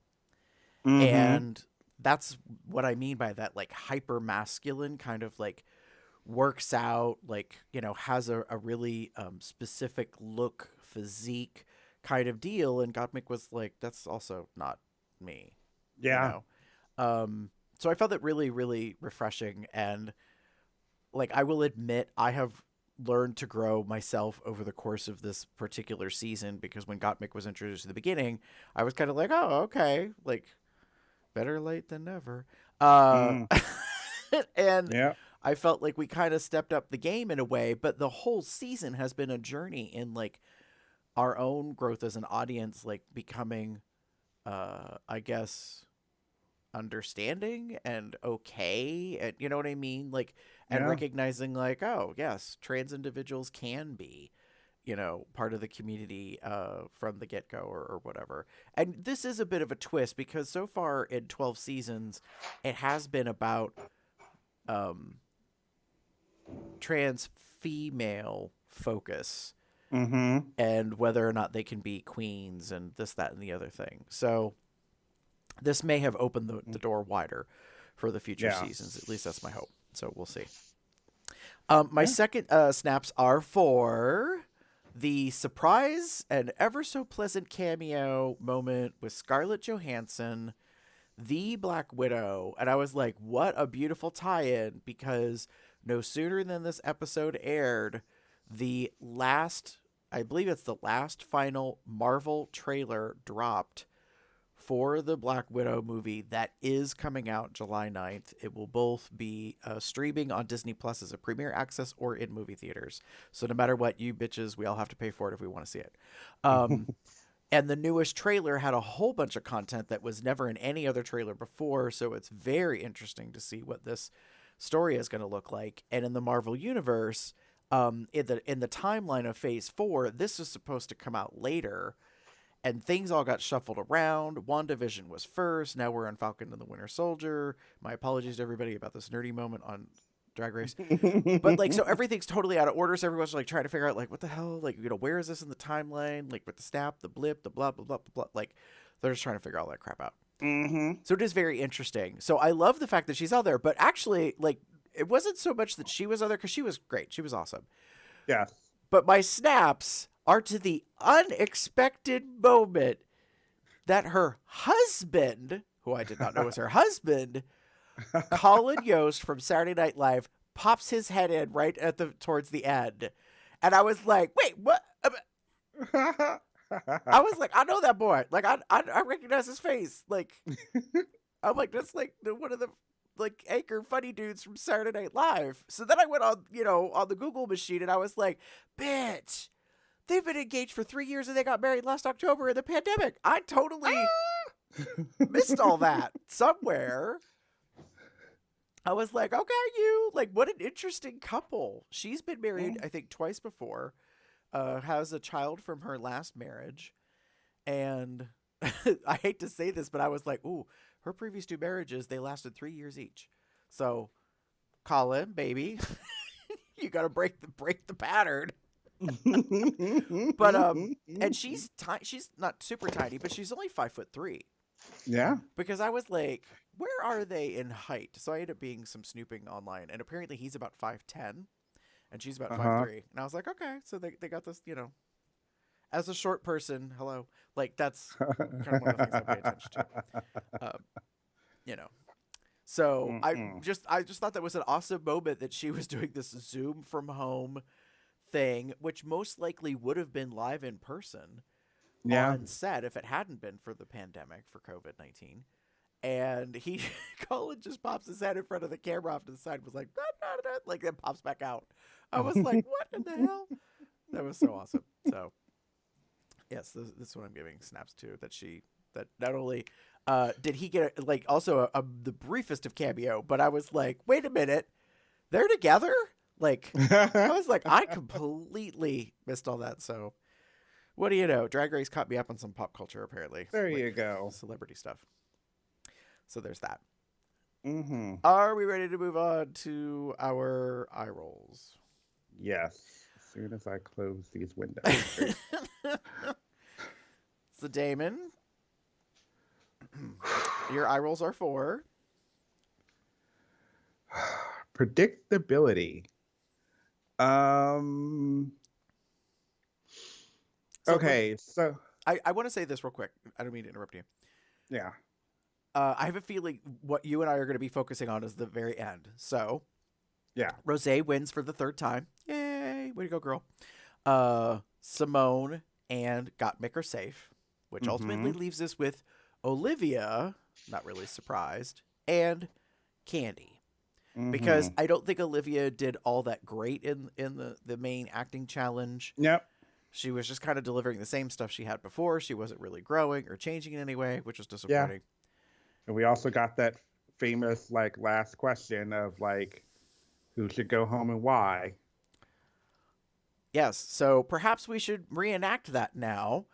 Mm-hmm. And that's what I mean by that, like hyper masculine kind of like works out, like, has a really specific look, physique kind of deal. And Gottmik was like, that's also not me, you Yeah. know? So I found that really, really refreshing. And like, I will admit, I have learned to grow myself over the course of this particular season because when Gottmik was introduced at the beginning, I was kind of like, oh, okay, like better late than never. Mm. And Yeah. I felt like we kind of stepped up the game in a way, but the whole season has been a journey in like our own growth as an audience, like becoming, I guess, understanding and okay, and you know what I mean, like, and Yeah. recognizing like, oh yes, trans individuals can be, part of the community from the get-go, or whatever. And this is a bit of a twist because so far in 12 seasons it has been about um trans female focus Mm-hmm. and whether or not they can be queens and this, that, and the other thing. So this may have opened the door wider for the future Yeah. seasons. At least that's my hope. So we'll see. My Yeah. second snaps are for the surprise and ever so pleasant cameo moment with Scarlett Johansson, the Black Widow. And I was like, what a beautiful tie-in, because no sooner than this episode aired, the last, I believe it's the last final Marvel trailer dropped for the Black Widow movie that is coming out July 9th. It will both be streaming on Disney Plus as a premiere access or in movie theaters. So no matter what, you bitches, we all have to pay for it if we want to see it. And the newest trailer had a whole bunch of content that was never in any other trailer before. So it's very interesting to see what this story is going to look like. And in the Marvel Universe, in the timeline of Phase 4, this was supposed to come out later, and things all got shuffled around. WandaVision was first. Now we're on Falcon and the Winter Soldier. My apologies to everybody about this nerdy moment on Drag Race. But like, so everything's totally out of order. So everyone's like trying to figure out like, what the hell? Like, where is this in the timeline? Like with the snap, the blip, the blah, blah, blah, blah, blah. Like they're just trying to figure all that crap out. Mm-hmm. So it is very interesting. So I love the fact that she's out there, but actually like, it wasn't so much that she was out there, because she was great. She was awesome. Yes. But my snaps are to the unexpected moment that her husband, who I did not know was her husband, Colin Yost from Saturday Night Live, pops his head in right at towards the end. And I was like, wait, what? I was like, I know that boy. Like, I recognize his face. Like, I'm like, that's like one of the like anchor funny dudes from Saturday Night Live. So then I went on, on the Google machine, and I was like, bitch, they've been engaged for 3 years and they got married last October in the pandemic. I totally missed all that somewhere. I was like, okay, what an interesting couple. She's been married, I think, twice before, has a child from her last marriage. And I hate to say this, but I was like, ooh, her previous 2 marriages, they lasted 3 years each. So, Colin, baby, you got to break the pattern. But and she's not super tiny, but she's only 5'3". Yeah. Because I was like, where are they in height? So I ended up being some snooping online, and apparently he's about 5'10", and she's about 5'3", and I was like, okay, so they got this, as a short person, hello, like that's kind of one of the things I pay attention to, So I just thought that was an awesome moment that she was doing this Zoom from home thing, which most likely would have been live in person on set if it hadn't been for the pandemic, for COVID-19. And Colin just pops his head in front of the camera off to the side, was like, "Da, da, da," like then pops back out. I was like, what in the hell? That was so awesome. So yes, this is what I'm giving snaps to, that not only did he get also the briefest of cameo, but I was like, wait a minute, they're together? Like, I was like, I completely missed all that. So what do you know? Drag Race caught me up on some pop culture, apparently. There you go. Celebrity stuff. So there's that. Mm-hmm. Are we ready to move on to our eye rolls? Yes. As soon as I close these windows. So Damon, your eye rolls are for predictability. Okay, so I want to say this real quick. I don't mean to interrupt you. Yeah. I have a feeling what you and I are going to be focusing on is the very end. So, yeah. Rosé wins for the 3rd time. Yay! Way to go, girl. Simone and Gottmik are safe, which ultimately leaves us with Olivia, not really surprised, and Candy. Because I don't think Olivia did all that great in the main acting challenge. Yep. She was just kind of delivering the same stuff she had before. She wasn't really growing or changing in any way, which was disappointing. Yeah. And we also got that famous last question of who should go home and why. Yes. So perhaps we should reenact that now.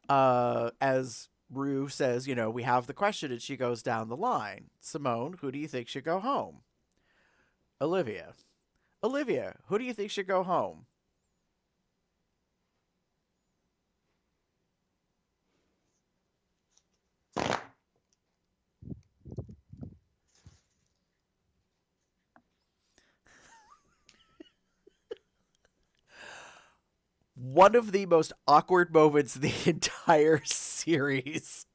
As Rue says, we have the question, and she goes down the line. Simone, who do you think should go home? Olivia, who do you think should go home? One of the most awkward moments in the entire series.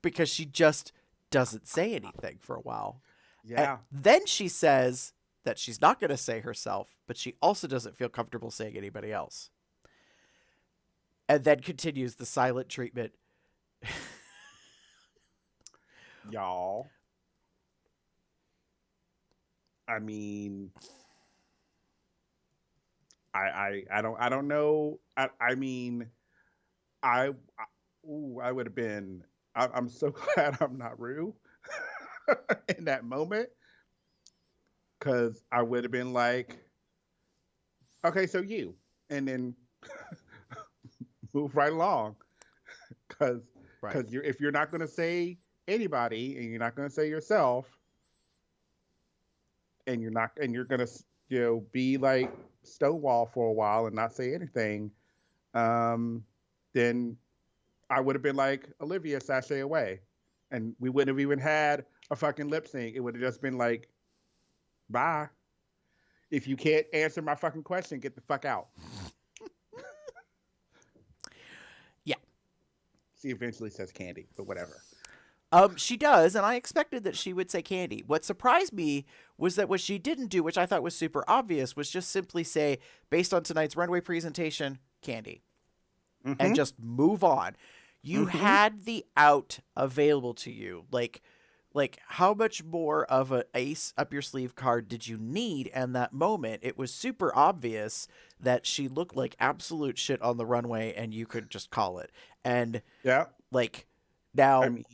Because she just doesn't say anything for a while. Yeah. And then she says that she's not going to say herself, but she also doesn't feel comfortable saying anybody else. And then continues the silent treatment. Y'all. I mean, I don't know. I mean, I would have been. I'm so glad I'm not Rue in that moment, because I would have been like, Okay, so you, and then move right along, because Right. you're if you're not going to say anybody and you're not going to say yourself, and you're going to be like Stonewall for a while and not say anything, um, then I would have been like Olivia sashay away, and we wouldn't have even had a fucking lip sync. It would have just been like, bye. If you can't answer my fucking question, get the fuck out. Yeah. She eventually says Candy, but whatever. She does, and I expected that she would say Candy. What surprised me was that what she didn't do, which I thought was super obvious, was just simply say, based on tonight's runway presentation, Candy, and Mm-hmm. just move on. You Mm-hmm. had the out available to you. Like how much more of an ace up your sleeve card did you need in that moment? It was super obvious that she looked like absolute shit on the runway, and you could just call it. And Yeah. like I now, mean,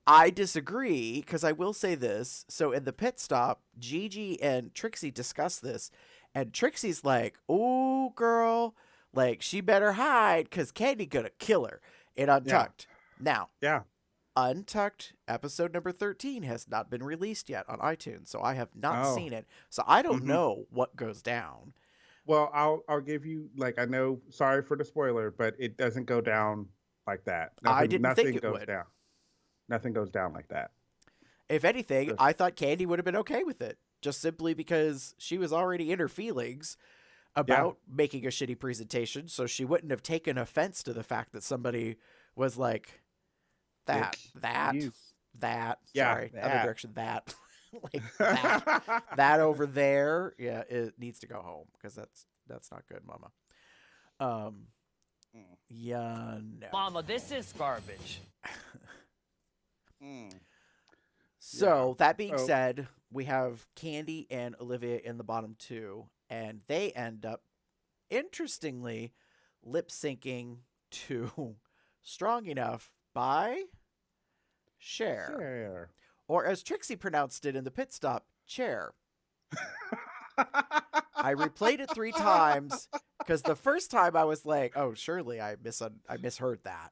I disagree, because I will say this. So in the pit stop, Gigi and Trixie discuss this, and Trixie's like, "Oh, girl, like she better hide, because Candy gonna kill her in yeah. Untucked." Now, Yeah. Untucked episode number 13 has not been released yet on iTunes, so I have not Oh. seen it. So I don't Mm-hmm. know what goes down. Well, I'll give you, like, I know. Sorry for the spoiler, but it doesn't go down like that. I Nothing. didn't think Nothing it goes would. down. Nothing goes down like that. If anything, Just- I thought Candy would have been okay with it, just simply because she was already in her feelings Yeah. about making a shitty presentation, so she wouldn't have taken offense to the fact that somebody was like, that, It's that, you. that, Yeah. sorry, other That. direction, that, like that over there, yeah, it needs to go home, because that's not good, mama. Um, yeah, no. Mama, this is garbage. Mm. So Yeah. that being Oh. said, we have Candy and Olivia in the bottom two, and they end up, interestingly, lip syncing to "Strong Enough" by Cher, Sure. or as Trixie pronounced it in the pit stop, Chair. I replayed it 3 times, because the first time I was like, "Oh, surely I misheard that."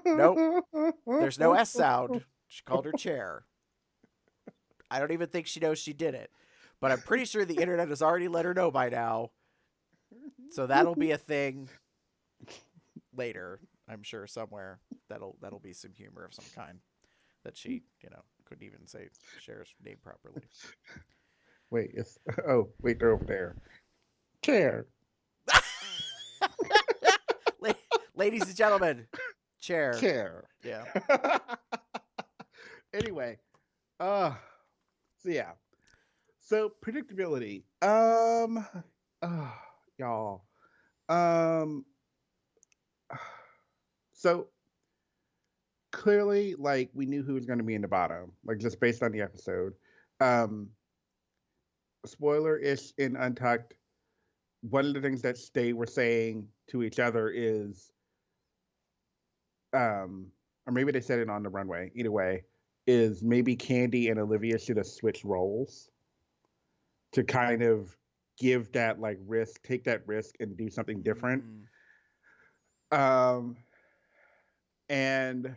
Nope, there's no S sound. She called her Chair. I don't even think she knows she did it, but I'm pretty sure the internet has already let her know by now. So that'll be a thing later, I'm sure, somewhere. That'll be some humor of some kind, that she, couldn't even say Cher's name properly. Wait, it's wait, they're over there. Chair. Ladies and gentlemen, Chair. Chair. Yeah. Anyway, so yeah. So predictability. Y'all. Um so clearly, like, we knew who was going to be in the bottom, like, just based on the episode. Um Spoiler-ish in Untucked, one of the things that they were saying to each other is, or maybe they said it on the runway, either way, is maybe Candy and Olivia should have switched roles to kind of give that, like, risk, take that risk and do something different. And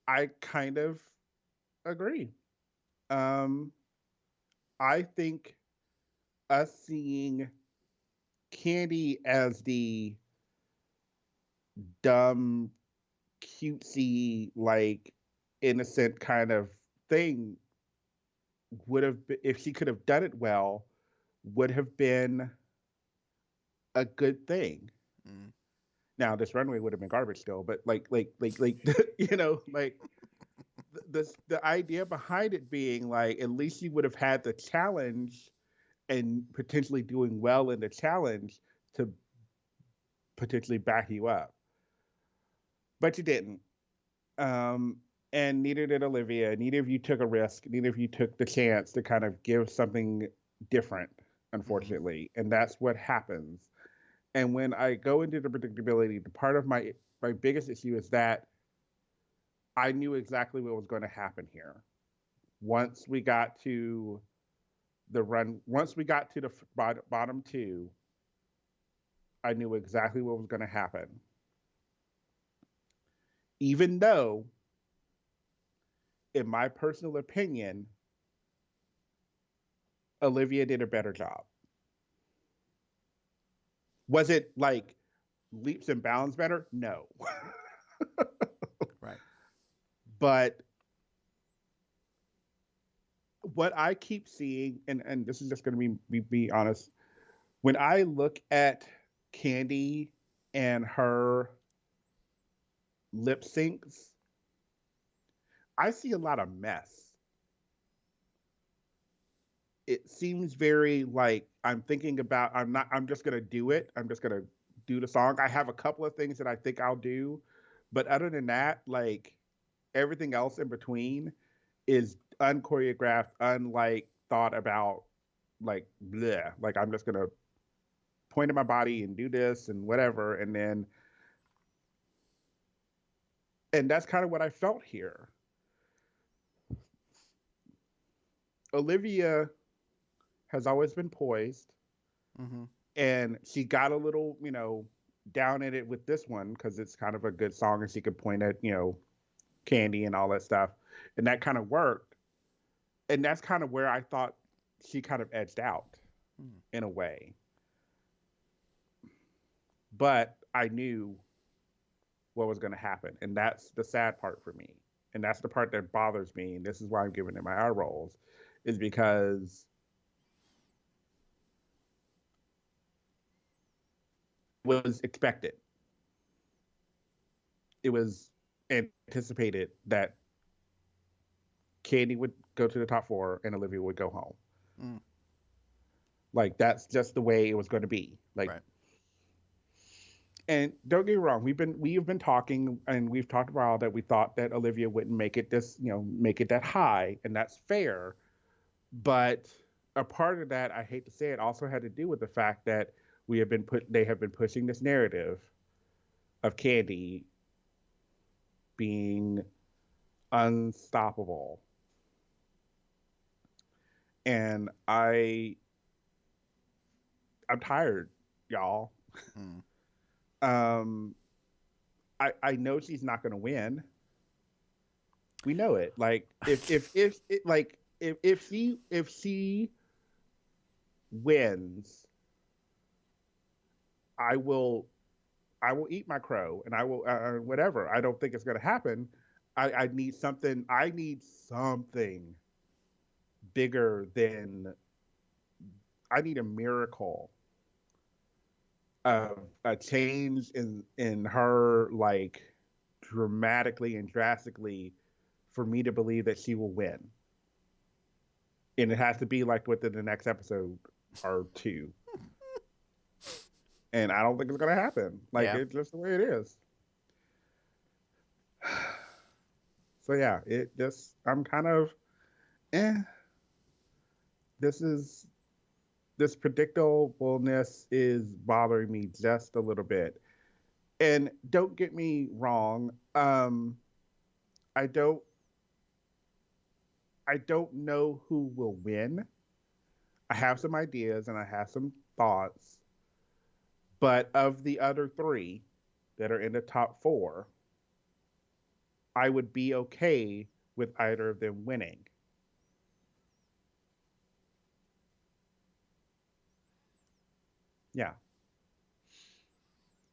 I kind of agree. I think us seeing Candy as the dumb, cutesy, like, innocent kind of thing would have been, if she could have done it well, would have been a good thing. Mm. Now this runway would have been garbage still, but like like the idea behind it being like, at least you would have had the challenge and potentially doing well in the challenge to potentially back you up. But you didn't. And neither did Olivia. Neither of you took a risk. Neither of you took the chance to kind of give something different, unfortunately. And that's what happens. And when I go into the predictability, the part of my biggest issue is that I knew exactly what was going to happen here. Once we got to the run. Once we got to the bottom two, I knew exactly what was going to happen. Even though, in my personal opinion, Olivia did a better job. Was it like leaps and bounds better? No. Right. But what I keep seeing, and this is just going to be honest, when I look at Candy and her lip syncs, I see a lot of mess. It seems very like I'm thinking about, I'm just going to do it. I'm just going to do the song. I have a couple of things that I think I'll do. But other than that, like everything else in between is unchoreographed, unlike thought about, like bleh. Like I'm just going to point at my body and do this and whatever. And that's kind of what I felt here. Olivia has always been poised, Mm-hmm. and she got a little, down in it with this one because it's kind of a good song and she could point at, Candy and all that stuff. And that kind of worked. And that's kind of where I thought she kind of edged out in a way. But I knew what was going to happen. And that's the sad part for me. And that's the part that bothers me. And this is why I'm giving it my eye rolls, is because it was expected. It was anticipated that Candy would go to the top four and Olivia would go home. Mm. Like that's just the way it was going to be. Like, Right. and don't get me wrong, we have been talking and we've talked about that we thought that Olivia wouldn't make it make it that high, and that's fair. But a part of that, I hate to say it, also had to do with the fact that they have been pushing this narrative of Candy being unstoppable. And I'm tired, y'all. Mm. I know she's not going to win. We know it. Like if she wins, I will eat my crow and I will whatever. I don't think it's going to happen. I need something. I need something bigger than. I need a miracle of a change in her, like dramatically and drastically, for me to believe that she will win. And it has to be like within the next episode or two. And I don't think it's gonna happen. Like Yeah. it's just the way it is. So yeah, I'm kind of this predictableness is bothering me just a little bit. And don't get me wrong, I don't know who will win. I have some ideas and I have some thoughts, but of the other three that are in the top four, I would be okay with either of them winning. Yeah.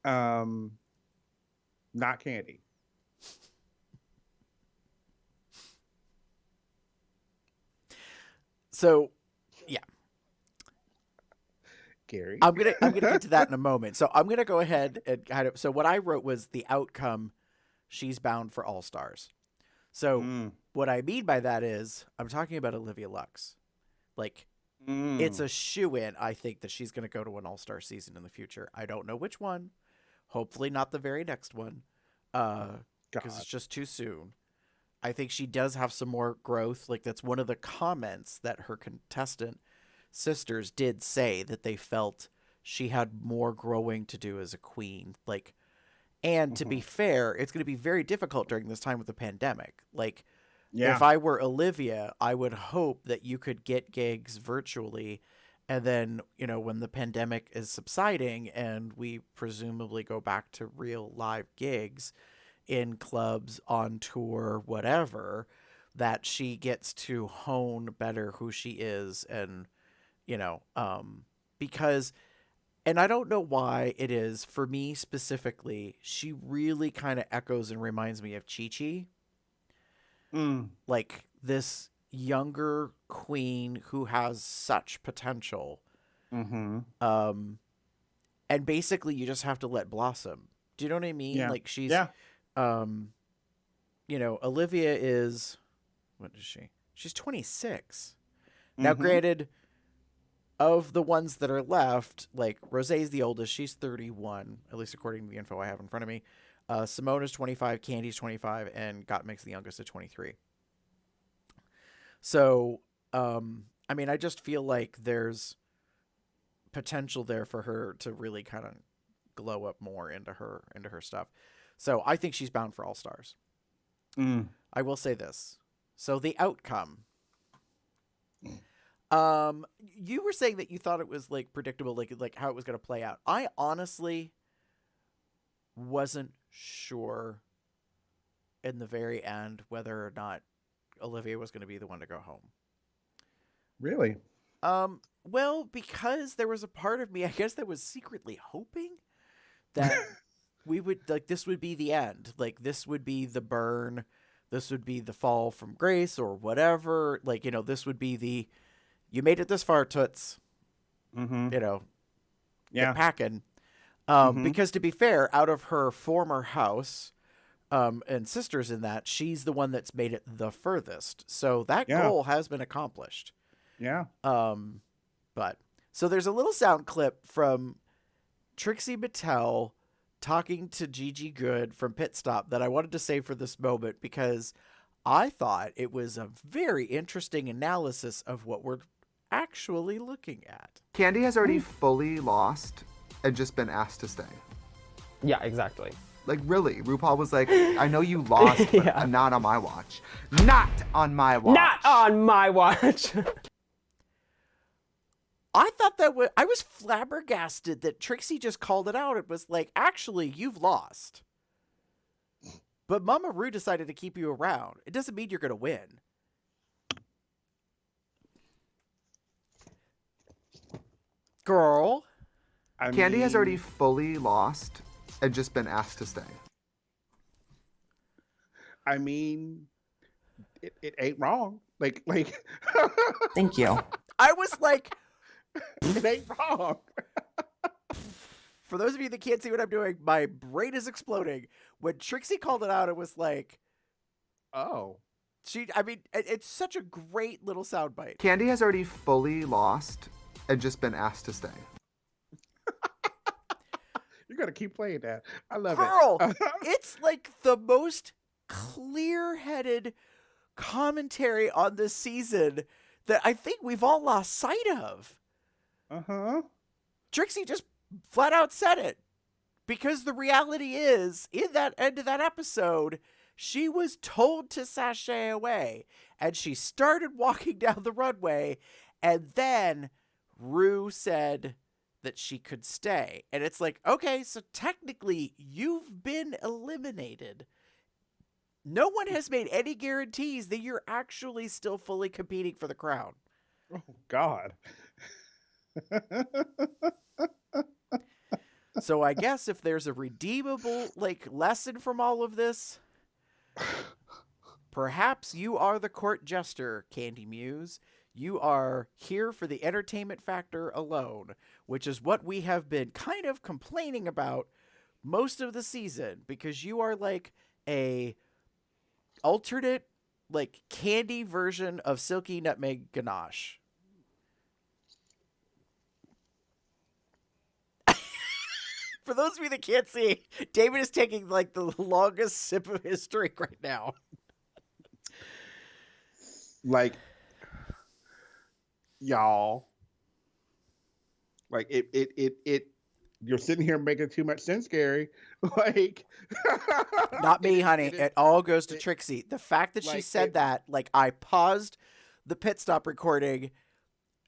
Not Candy. So, yeah, Gary. I'm gonna get to that in a moment. So I'm gonna go ahead and so what I wrote was the outcome. She's bound for All Stars. So what I mean by that is I'm talking about Olivia Lux. Like it's a shoo-in, I think, that she's gonna go to an All-Star season in the future. I don't know which one. Hopefully not the very next one. Because it's just too soon. I think she does have some more growth. Like that's one of the comments that her contestant sisters did say, that they felt she had more growing to do as a queen. And to be fair, it's going to be very difficult during this time with the pandemic. Like Yeah. If I were Olivia, I would hope that you could get gigs virtually. And then, when the pandemic is subsiding and we presumably go back to real live gigs in clubs, on tour, whatever, that she gets to hone better who she is. And, because, and I don't know why it is, for me specifically, she really kind of echoes and reminds me of Chi-Chi. Like this younger queen who has such potential. Mm-hmm. And basically you just have to let blossom. Do you know what I mean? Yeah. Like she's, Yeah. Olivia is, what is she? She's 26. Now, Mm-hmm. granted, of the ones that are left, like Rosé's the oldest. She's 31, at least according to the info I have in front of me. Simone is 25, Candy's 25, and Gottmik's the youngest at 23. So, I just feel like there's potential there for her to really kind of glow up more into her stuff. So I think she's bound for All Stars. I will say this. So the outcome. You were saying that you thought it was like predictable, like how it was going to play out. I honestly wasn't sure in the very end whether or not Olivia was going to be the one to go home. Really? Well, because there was a part of me, I guess, that was secretly hoping that we would, like, this would be the end. Like, this would be the burn. This would be the fall from grace or whatever. Like, this would be the, you made it this far, Toots. Mm-hmm. Get packing. Mm-hmm. Because to be fair, out of her former house, and sisters in that, she's the one that's made it the furthest. So that goal has been accomplished. Yeah. But so there's a little sound clip from Trixie Mattel talking to Gigi Good from Pit Stop that I wanted to save for this moment because I thought it was a very interesting analysis of what we're actually looking at. Candy has already fully lost and just been asked to stay. Yeah, exactly. Like, really, RuPaul was like, I know you lost, but Yeah. not on my watch. Not on my watch. Not on my watch. I thought I was flabbergasted that Trixie just called it out. It was like, actually, you've lost. But Mama Ru decided to keep you around. It doesn't mean you're going to win. Girl. Candy has already fully lost and just been asked to stay. I mean, it ain't wrong. Like. Thank you. I was like, it ain't wrong. for those of you that can't see what I'm doing, my brain is exploding. When Trixie called it out, it was like, oh. It's such a great little soundbite. Candy has already fully lost and just been asked to stay. You gotta keep playing that. I love Girl, it. it's like the most clear-headed commentary on this season that I think we've all lost sight of. Uh-huh. Trixie just flat out said it. Because the reality is, in that end of that episode, she was told to sashay away. And she started walking down the runway. And then Ru said that she could stay. And it's like, okay, so technically you've been eliminated. No one has made any guarantees that you're actually still fully competing for the crown. Oh, God. So I guess if there's a redeemable lesson from all of this, perhaps you are the court jester, Candy Muse. You are here for the entertainment factor alone, which is what we have been kind of complaining about most of the season, because you are like a alternate, candy version of Silky Nutmeg Ganache. For those of you that can't see, Damon is taking the longest sip of his drink right now. Y'all. It you're sitting here making too much sense, Gary. Like, Not me, honey. it is- It all goes to it- Trixie. The fact that she like, said that, like, I paused the pit stop recording.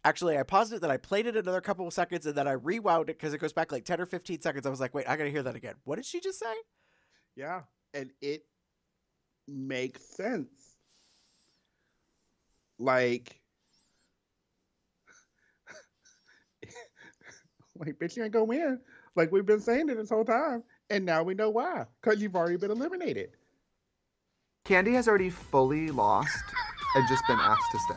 Actually, I paused it, then I played it another couple of seconds, and then I rewound it because it goes back like 10 or 15 seconds. I was like, wait, I got to hear that again. What did she just say? yeah, and it makes sense. Like, bitch, you ain't gonna win. Like, we've been saying it this whole time, and now we know why. Because you've already been eliminated. Candy has already fully lost and just been asked to stay.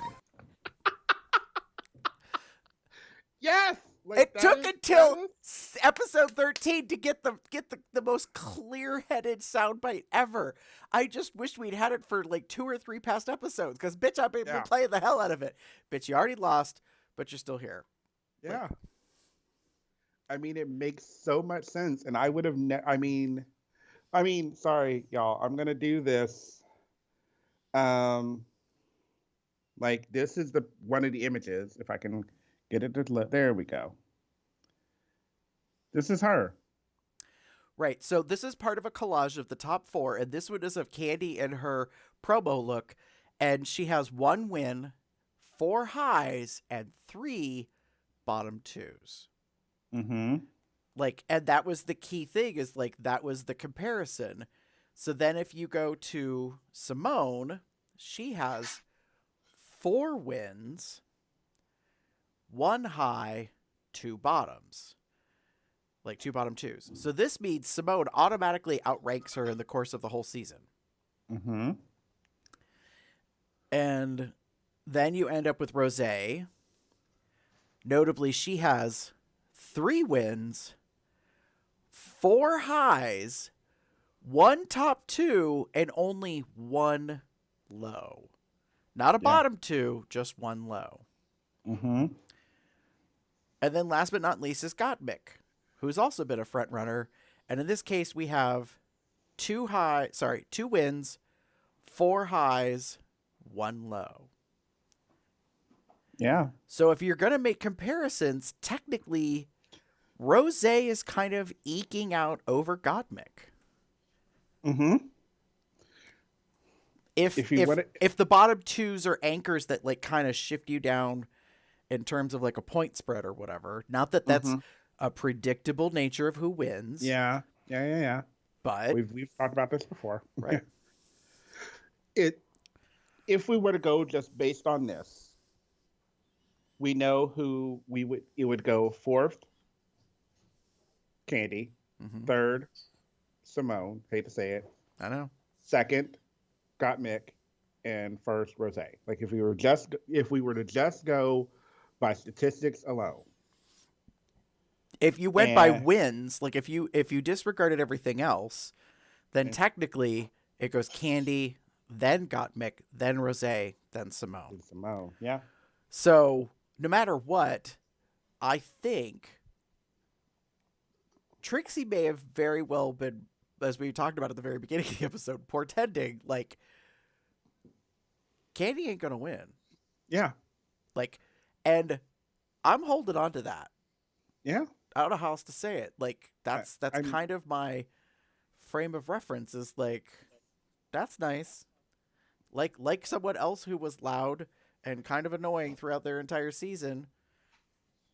Yes! Like, It that took is- until that is- episode 13 to get the most clear-headed soundbite ever. I just wish we'd had it for like 2 or 3 past episodes, because, bitch, I've been Yeah. playing the hell out of it. Bitch, you already lost, but you're still here. Yeah. I mean, it makes so much sense, and I would have. I mean, sorry, y'all. I'm gonna do this. Like, this is the one of the images. If I can get it to there, we go. This is her. Right, so this is part of a collage of the top 4, and this one is of Candy in her promo look, and she has 1 win, 4 highs, and 3 bottom 2s. Mm-hmm. Like, and that was the key thing, is like, that was the comparison. So then if you go to Simone, she has 4 wins, 1 high, 2 bottoms. Like 2 bottom 2s. So this means Simone automatically outranks her in the course of the whole season. Mm-hmm. And then you end up with Rosé. Notably, she has 3 wins, 4 highs, 1 top 2, and only 1 low. Not a bottom 2, just 1 low. Mm-hmm. And then last but not least is Gottmik, who's also been a front runner. And in this case, we have 2 wins, 4 highs, 1 low. Yeah. So if you're going to make comparisons, technically, Rosé is kind of eking out over Gottmik. Mm-hmm. If the bottom 2s are anchors that like kind of shift you down in terms of like a point spread or whatever, not that that's a predictable nature of who wins. Yeah. Yeah. But We've talked about this before. right. If we were to go just based on this, we know who it would go 4th, Candy, 3rd, Simone, hate to say it, I know. 2nd, Gottmik, and 1st, Rosé. Like, if we were to just go by statistics alone. If you went by wins, like if you disregarded everything else, then technically it goes Candy, then Gottmik, then Rosé, then Simone. Simone, yeah. So no matter what, I think Trixie may have very well been, as we talked about at the very beginning of the episode, portending like Candy ain't gonna win. Yeah. Like, and I'm holding on to that. Yeah. I don't know how else to say it. Like, that's I'm- kind of my frame of reference, is like, that's nice. Like someone else who was loud and kind of annoying throughout their entire season,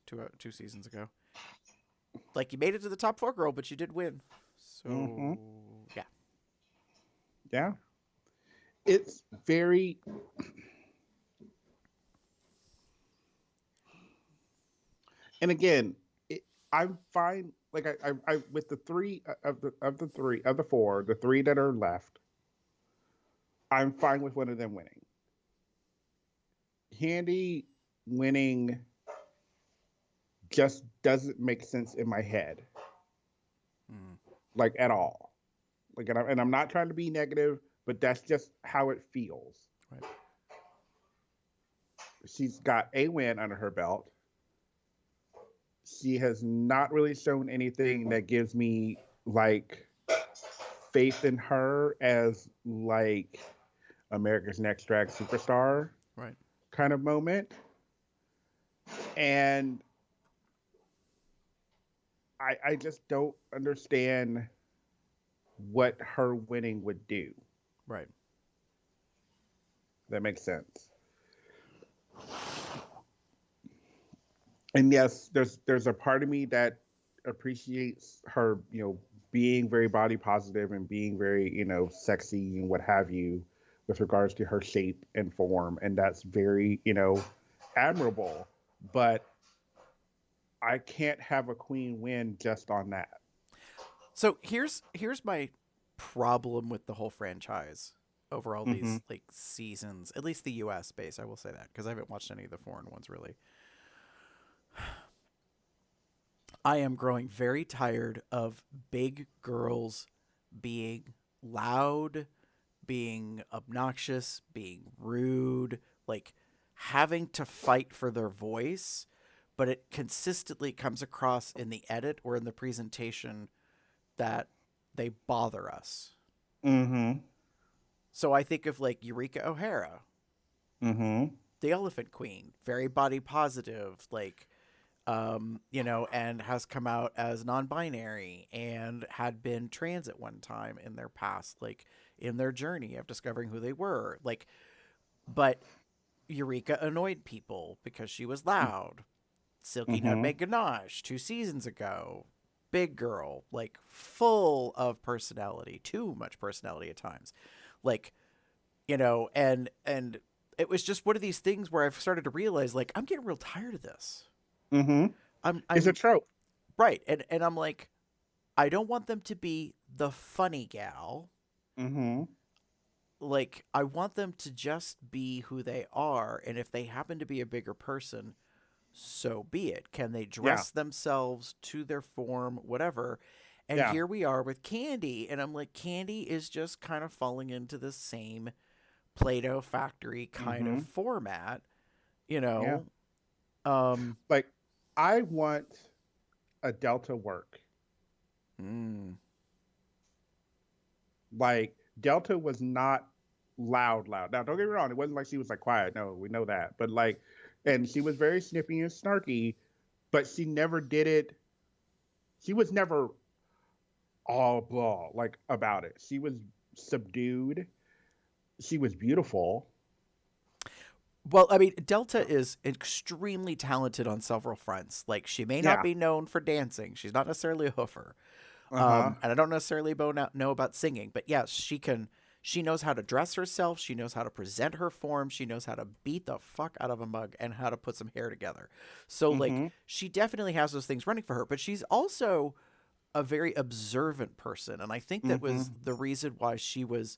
2 seasons ago. Like, you made it to the top 4, girl, but you did win. So, yeah. Yeah. It's very... And again, I'm fine. Like, I with the 3 of the 4, the 3 that are left, I'm fine with one of them winning. Candy winning just doesn't make sense in my head, like, at all. Like, and I'm not trying to be negative, but that's just how it feels. Right. She's got a win under her belt. She has not really shown anything that gives me like faith in her as like America's Next Drag Superstar, Right. kind of moment. And I just don't understand what her winning would do. Right. That makes sense. And yes, there's a part of me that appreciates her, being very body positive and being very, sexy and what have you with regards to her shape and form. And that's very, admirable. But I can't have a queen win just on that. So here's my problem with the whole franchise over all these like seasons, at least the US base, I will say that, because I haven't watched any of the foreign ones really. I am growing very tired of big girls being loud, being obnoxious, being rude, like having to fight for their voice, but it consistently comes across in the edit or in the presentation that they bother us. Mm-hmm. So I think of like Eureka O'Hara, Mm-hmm. the Elephant Queen, very body positive, like, and has come out as non-binary and had been trans at one time in their past, like in their journey of discovering who they were. Like, but Eureka annoyed people because she was loud. Silky Mm-hmm. Nutmeg Ganache 2 seasons ago. Big girl, like full of personality, too much personality at times. Like, and it was just one of these things where I've started to realize, like, I'm getting real tired of this. Mm-hmm. I'm It's a trope. right, and I'm like, I don't want them to be the funny gal. Mm-hmm. Like, I want them to just be who they are, and if they happen to be a bigger person, so be it. Can they dress themselves to their form, whatever? And Yeah. here we are with Candy, and I'm like, Candy is just kind of falling into the same Play-Doh factory kind of format, Yeah. Um, Like, I want a Delta work. Like, Delta was not loud. Now, don't get me wrong. It wasn't like she was like quiet. No, we know that. But like, and she was very snippy and snarky, but she never did it. She was never all blah like about it. She was subdued. She was beautiful. Well, I mean, Delta is extremely talented on several fronts. Like, she may not Yeah. be known for dancing. She's not necessarily a hoofer. Uh-huh. And I don't necessarily know about singing. But yes, she knows how to dress herself. She knows how to present her form. She knows how to beat the fuck out of a mug and how to put some hair together. So, like, she definitely has those things running for her. But she's also a very observant person. And I think that was the reason why she was...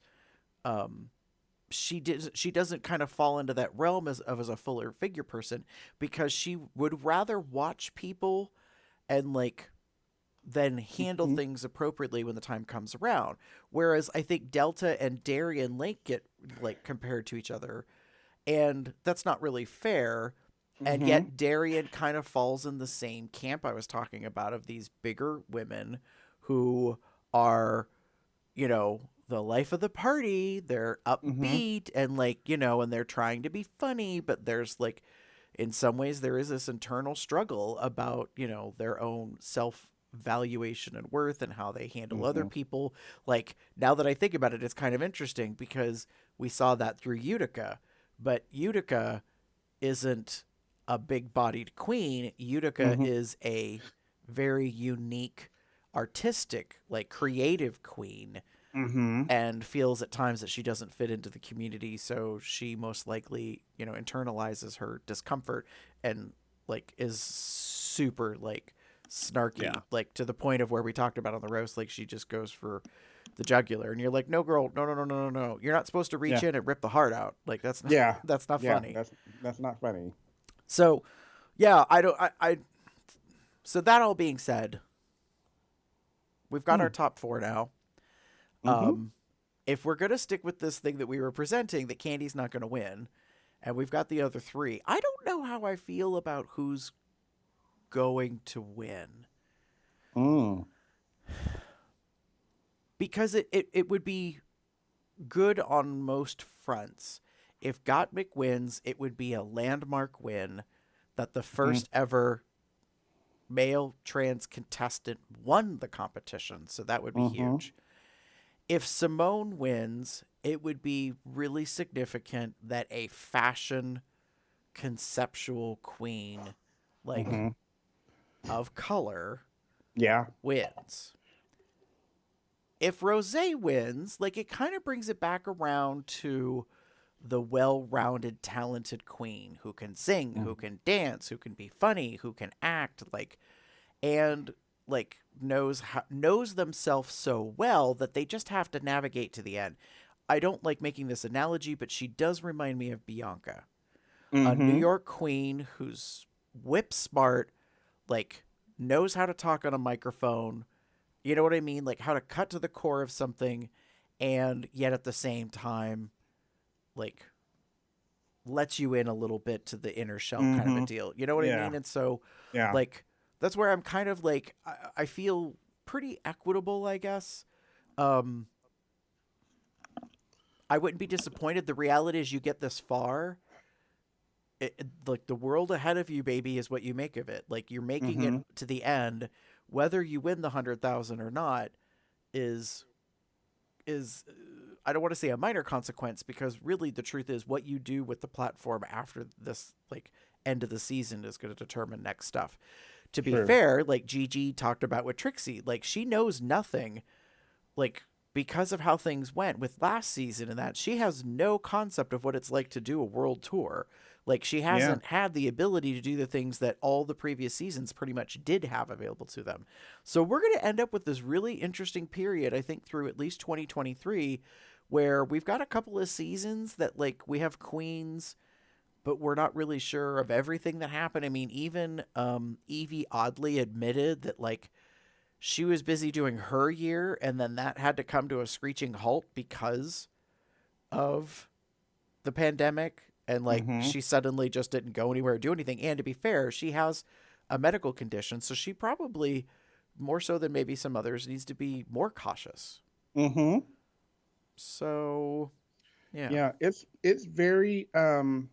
she doesn't kind of fall into that realm as a fuller figure person, because she would rather watch people and like then handle things appropriately when the time comes around. Whereas I think Delta and Darian Lake get like compared to each other, and that's not really fair. And yet Darian kind of falls in the same camp I was talking about, of these bigger women who are, the life of the party. They're upbeat and like, and they're trying to be funny, but there's like, in some ways there is this internal struggle about, their own self-valuation and worth and how they handle other people. Like, now that I think about it, it's kind of interesting because we saw that through Utica, but Utica isn't a big-bodied queen. Utica is a very unique, artistic, like creative queen. And feels at times that she doesn't fit into the community, so she most likely, internalizes her discomfort and like is super like snarky, like to the point of where we talked about on the roast, like she just goes for the jugular, and you're like, no, girl, no, you're not supposed to reach in and rip the heart out. Like, that's not, that's not funny. That's not funny. So, yeah, so that all being said, we've got our top 4 now. If we're going to stick with this thing that we were presenting, that Candy's not going to win, and we've got the other 3, I don't know how I feel about who's going to win. Because it would be good on most fronts. If Gottmik wins, it would be a landmark win, that the first ever male trans contestant won the competition, so that would be huge. If Simone wins, it would be really significant that a fashion conceptual queen, like, of color Yeah. wins. If Rosé wins, like, it kind of brings it back around to the well-rounded, talented queen who can sing, who can dance, who can be funny, who can act, like, and like knows themselves so well that they just have to navigate to the end. I don't like making this analogy, but she does remind me of Bianca, a New York queen who's whip smart, like knows how to talk on a microphone. You know what I mean? Like how to cut to the core of something, and yet at the same time, like lets you in a little bit to the inner shell kind of a deal. You know what I Yeah. mean? And so, Yeah. like, that's where I'm kind of like, I feel pretty equitable, I guess. I wouldn't be disappointed. The reality is you get this far. Like the world ahead of you, baby, is what you make of it. Like you're making it to the end, whether you win the 100,000 or not is I don't want to say a minor consequence, because really the truth is what you do with the platform after this like end of the season is going to determine next stuff. To be fair, like Gigi talked about with Trixie, like she knows nothing, like because of how things went with last season, and that she has no concept of what it's like to do a world tour. Like she hasn't had the ability to do the things that all the previous seasons pretty much did have available to them. So we're going to end up with this really interesting period, I think, through at least 2023, where we've got a couple of seasons that like we have queens, but we're not really sure of everything that happened. I mean, even Evie oddly admitted that like she was busy doing her year, and then that had to come to a screeching halt because of the pandemic. And like she suddenly just didn't go anywhere or do anything. And to be fair, she has a medical condition, so she probably, more so than maybe some others, needs to be more cautious. So, yeah. Yeah, it's very one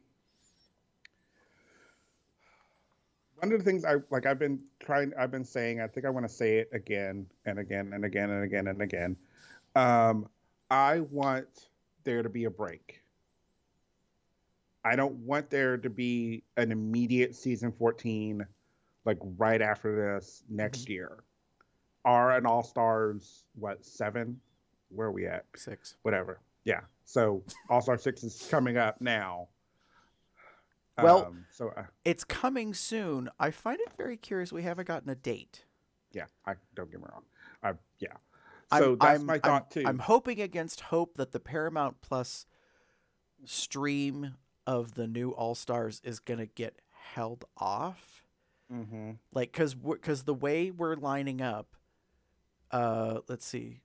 of the things I've been saying, I think I want to say it again and again and again and again and again. I want there to be a break. I don't want there to be an immediate season 14, like right after this next year. Are an All Stars, 7? Where are we at? 6. Whatever. Yeah. So All Star 6 is coming up now. Well, it's coming soon. I find it very curious we haven't gotten a date. Yeah, don't get me wrong. So that's my thought too. I'm hoping against hope that the Paramount Plus stream of the new All Stars is gonna get held off. Like, because the way we're lining up, let's see,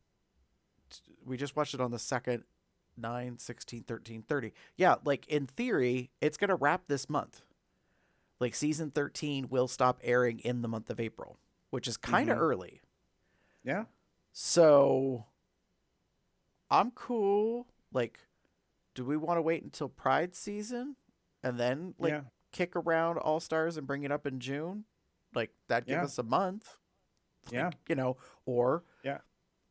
we just watched it on the 2nd, 9, 16, 13, 30. Yeah, like in theory, it's gonna wrap this month. Like season 13 will stop airing in the month of April, which is kind of early. Yeah. So I'm cool. Like, do we want to wait until Pride season and then like kick around All Stars and bring it up in June? Like that give us a month. Like, you know, or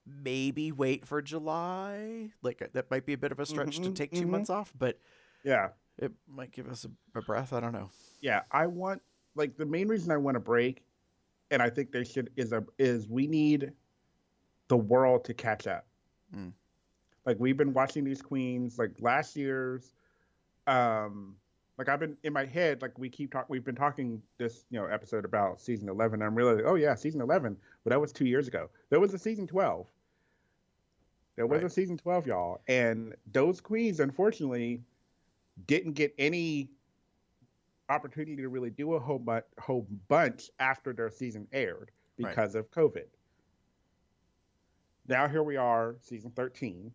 maybe wait for July. Like that might be a bit of a stretch to take 2 months off, but it might give us a breath. I don't know. Yeah, I want, like, the main reason I want a break, and I think they should, is we need the world to catch up. Like we've been watching these queens, like last year's, like I've been in my head, like we've been talking this, episode about season 11. I'm really, oh yeah, season 11, but that was 2 years ago. There was a season 12. There was a season 12, y'all. And those queens, unfortunately, didn't get any opportunity to really do a whole bunch after their season aired because of COVID. Now here we are, season 13.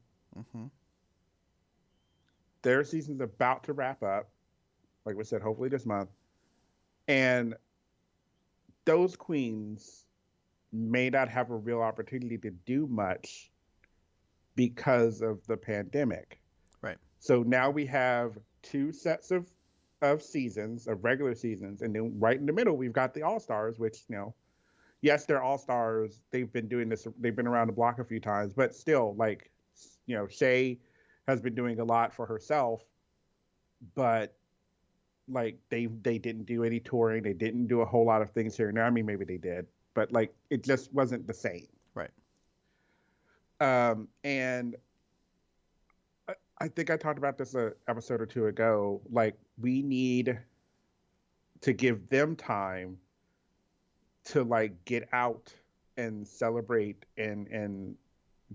Their season's about to wrap up, like we said, hopefully this month. And those queens may not have a real opportunity to do much because of the pandemic. Right. So now we have 2 sets of of seasons, of regular seasons, and then right in the middle we've got the All Stars, which yes, they're All Stars. They've been doing this. They've been around the block a few times, but still, like, Shay has been doing a lot for herself, but like they didn't do any touring. They didn't do a whole lot of things here and there. I mean, maybe they did, but like it just wasn't the same. Right. And I think I talked about this an episode or two ago. Like, we need to give them time to like get out and celebrate and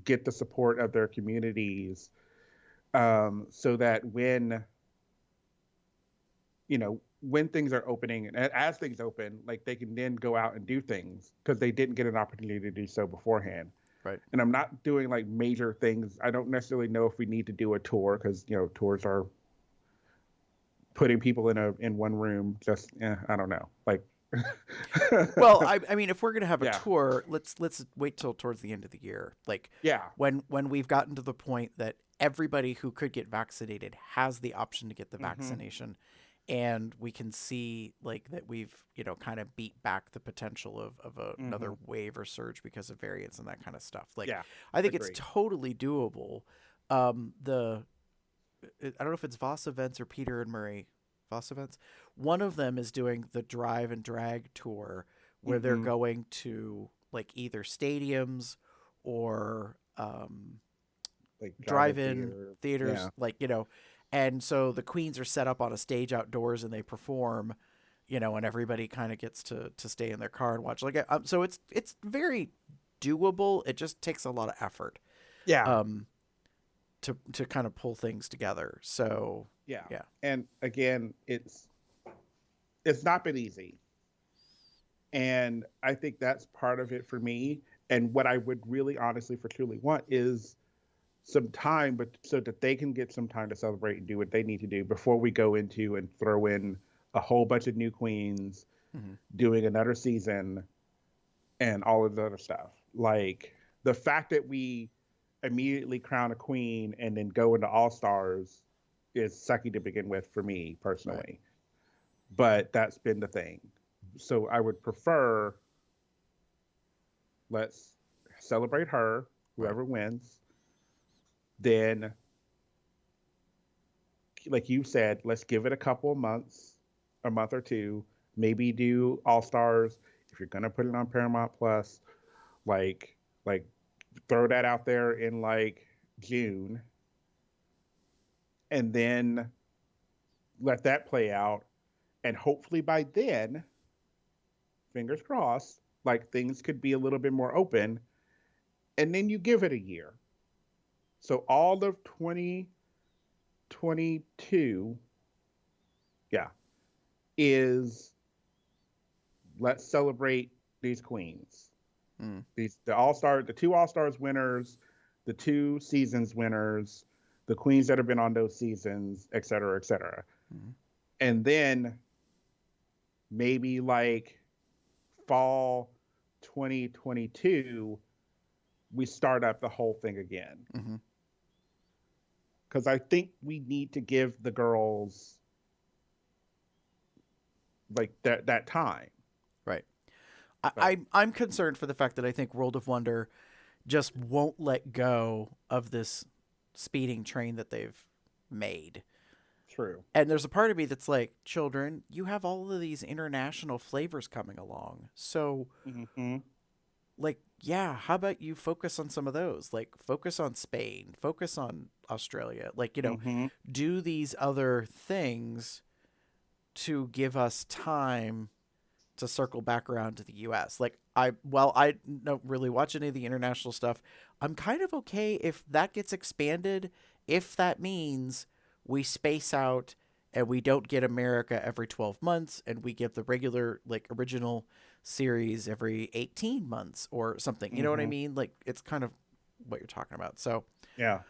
get the support of their communities, so that when when things are opening and as things open, like they can then go out and do things because they didn't get an opportunity to do so beforehand. Right. And I'm not doing like major things. I don't necessarily know if we need to do a tour because tours are putting people in one room. Just I don't know. Like, Well, I mean, if we're gonna have a Yeah. tour, let's wait till towards the end of the year. Like, yeah, when we've gotten to the point that everybody who could get vaccinated has the option to get the vaccination, and we can see like that we've kind of beat back the potential of another wave or surge because of variants and that kind of stuff. Like, Yeah, I think agreed. it's totally doable. I don't know if it's Voss Events or Peter and Murray Voss Events. One of them is doing the drive and drag tour where they're going to like either stadiums or like drive-in theater. theaters, Yeah. like and so the queens are set up on a stage outdoors and they perform, and everybody kind of gets to stay in their car and watch. Like, so it's very doable. It just takes a lot of effort. Yeah. To kind of pull things together. So Yeah. yeah. And again, it's not been easy. And I think that's part of it for me. And what I would really honestly for truly want is some time, but so that they can get some time to celebrate and do what they need to do before we go into and throw in a whole bunch of new queens, doing another season and all of the other stuff. Like, the fact that we immediately crown a queen and then go into All Stars is sucky to begin with for me personally. Right. But that's been the thing. So I would prefer, let's celebrate her, whoever wins. Then, like you said, let's give it a couple of months, a month or two, maybe do All Stars. If you're going to put it on Paramount Plus, like throw that out there in like June, and then let that play out. And hopefully by then, fingers crossed, like things could be a little bit more open. And then you give it a year. So all of 2022, is let's celebrate these queens. The two All-Stars winners, the 2 seasons winners, the queens that have been on those seasons, et cetera, et cetera. And then maybe like fall 2022, we start up the whole thing again. Because I think we need to give the girls like that time. Right. I'm concerned for the fact that I think World of Wonder just won't let go of this speeding train that they've made. True. And there's a part of me that's like, children, you have all of these international flavors coming along. So, like, yeah, how about you focus on some of those? Like, focus on Spain, focus on Australia. Like, do these other things to give us time to circle back around to the US. Like, I don't really watch any of the international stuff. I'm kind of okay if that gets expanded, if that means we space out and we don't get America every 12 months and we get the regular, like, original series every 18 months or something. You know what I mean? Like, it's kind of what you're talking about. So Yeah.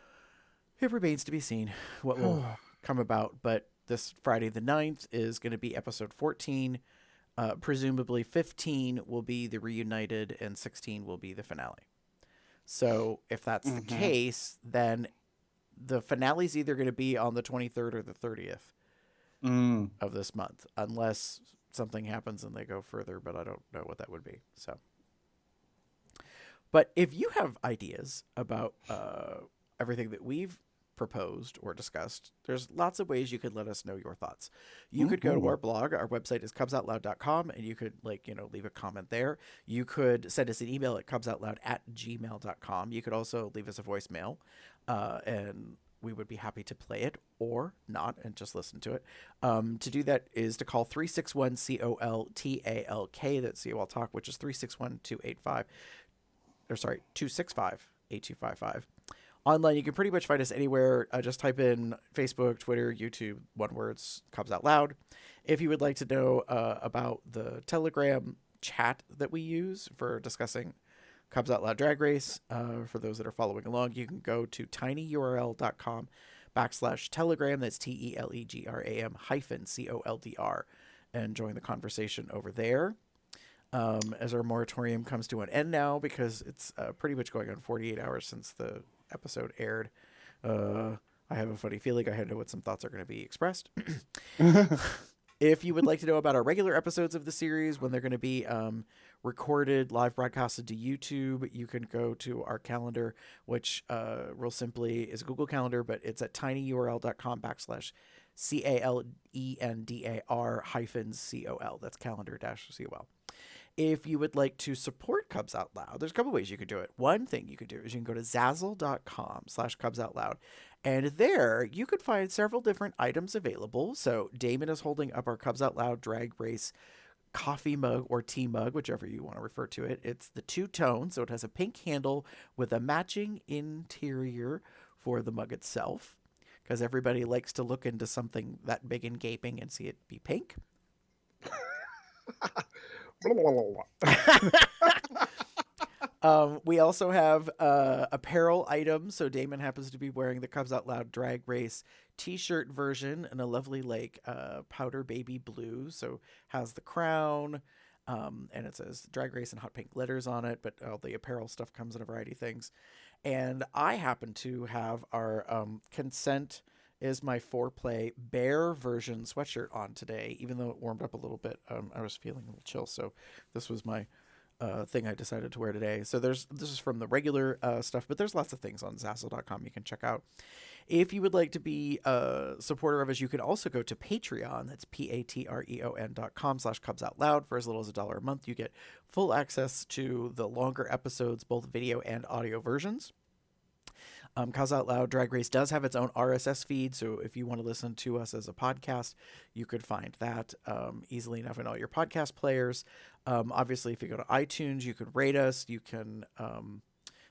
it remains to be seen what will come about. But this Friday the 9th is going to be episode 14. Presumably 15 will be the reunited and 16 will be the finale. So if that's the case, then the finale is either going to be on the 23rd or the 30th. of this month, unless something happens and they go further, but I don't know what that would be. So, but if you have ideas about everything that we've proposed or discussed, there's lots of ways you could let us know your thoughts. You could go to our blog. Our website is cubsoutloud.com, and you could leave a comment there. You could send us an email at cubsoutloud@gmail.com. You could also leave us a voicemail, and we would be happy to play it or not and just listen to it. To do that is to call 361-COLTALK. That's COL Talk, which is 265-8255. Online, you can pretty much find us anywhere. Just type in Facebook, Twitter, YouTube, one words, Cubs Out Loud. If you would like to know about the Telegram chat that we use for discussing Cubs Out Loud Drag Race, for those that are following along, you can go to tinyurl.com/telegram. That's TELEGRAM-COLDR and join the conversation over there. As our moratorium comes to an end now, because it's pretty much going on 48 hours since the episode aired. I have a funny feeling I know what some thoughts are going to be expressed. If you would like to know about our regular episodes of the series, when they're going to be recorded, live broadcasted to YouTube, you can go to our calendar, which real simply is a Google Calendar, but it's at tinyurl.com/CALENDAR-COL. That's calendar-COL. If you would like to support Cubs Out Loud, there's a couple ways you could do it. One thing you could do is you can go to Zazzle.com/CubsOutLoud. And there you could find several different items available. So Damon is holding up our Cubs Out Loud Drag Race coffee mug or tea mug, whichever you want to refer to it. It's the two-tone, so it has a pink handle with a matching interior for the mug itself, because everybody likes to look into something that big and gaping and see it be pink. We also have apparel items. So Damon happens to be wearing the Cubs Out Loud Drag Race t-shirt version in a lovely powder baby blue. So has the crown, and it says Drag Race in hot pink glitters on it, but all the apparel stuff comes in a variety of things. And I happen to have our Consent is My Foreplay bear version sweatshirt on today, even though it warmed up a little bit. I was feeling a little chill, so this was my thing I decided to wear today. So this is from the regular stuff, but there's lots of things on Zazzle.com you can check out. If you would like to be a supporter of us, you can also go to Patreon. That's patreon.com/CubsOutLoud. For as little as $1 a month, you get full access to the longer episodes, both video and audio versions. Cubs Out Loud Drag Race does have its own RSS feed, so if you want to listen to us as a podcast, you could find that easily enough in all your podcast players. Obviously, if you go to iTunes, you can rate us. You can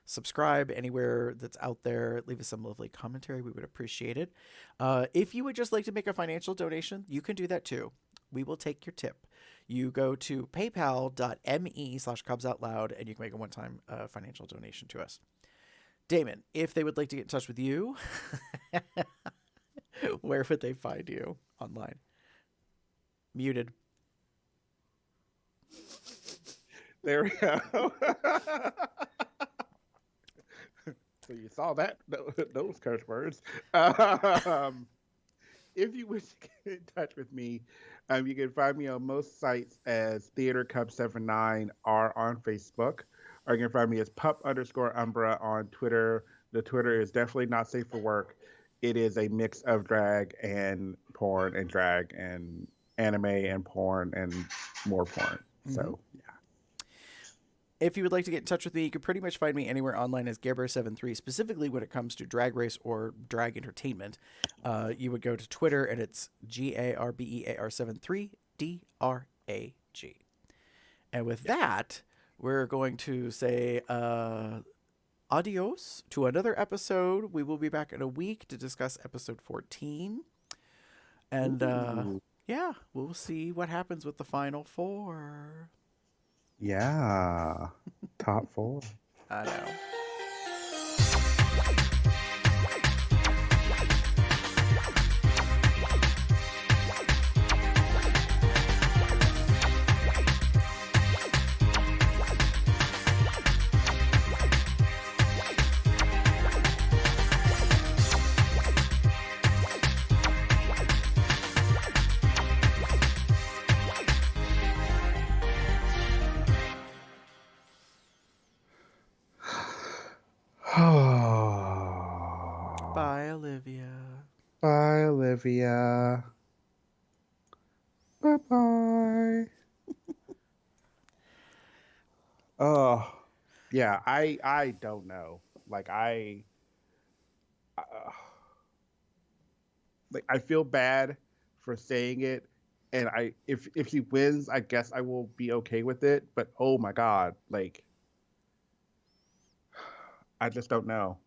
subscribe anywhere that's out there. Leave us some lovely commentary. We would appreciate it. If you would just like to make a financial donation, you can do that too. We will take your tip. You go to paypal.me/CubsOutLoud, and you can make a one-time financial donation to us. Damon, if they would like to get in touch with you, where would they find you online? Muted. There we go. So you saw that, those curse words. If you wish to get in touch with me, you can find me on most sites as Theater Cub 79 or on Facebook. Or you can find me as pup_Umbra on Twitter. The Twitter is definitely not safe for work. It is a mix of drag and porn and drag and anime and porn and more porn. So, yeah. If you would like to get in touch with me, you can pretty much find me anywhere online as Gerber73, specifically when it comes to drag race or drag entertainment. You would go to Twitter, and it's GARBEAR73 DRAG. And with that, we're going to say adios to another episode. We will be back in a week to discuss episode 14. And yeah, we'll see what happens with the final four. Yeah. Top 4. I know. Olivia. Bye bye. Oh, yeah. I don't know. Like uh, I feel bad for saying it, and if she wins, I guess I will be okay with it. But oh my god, like I just don't know.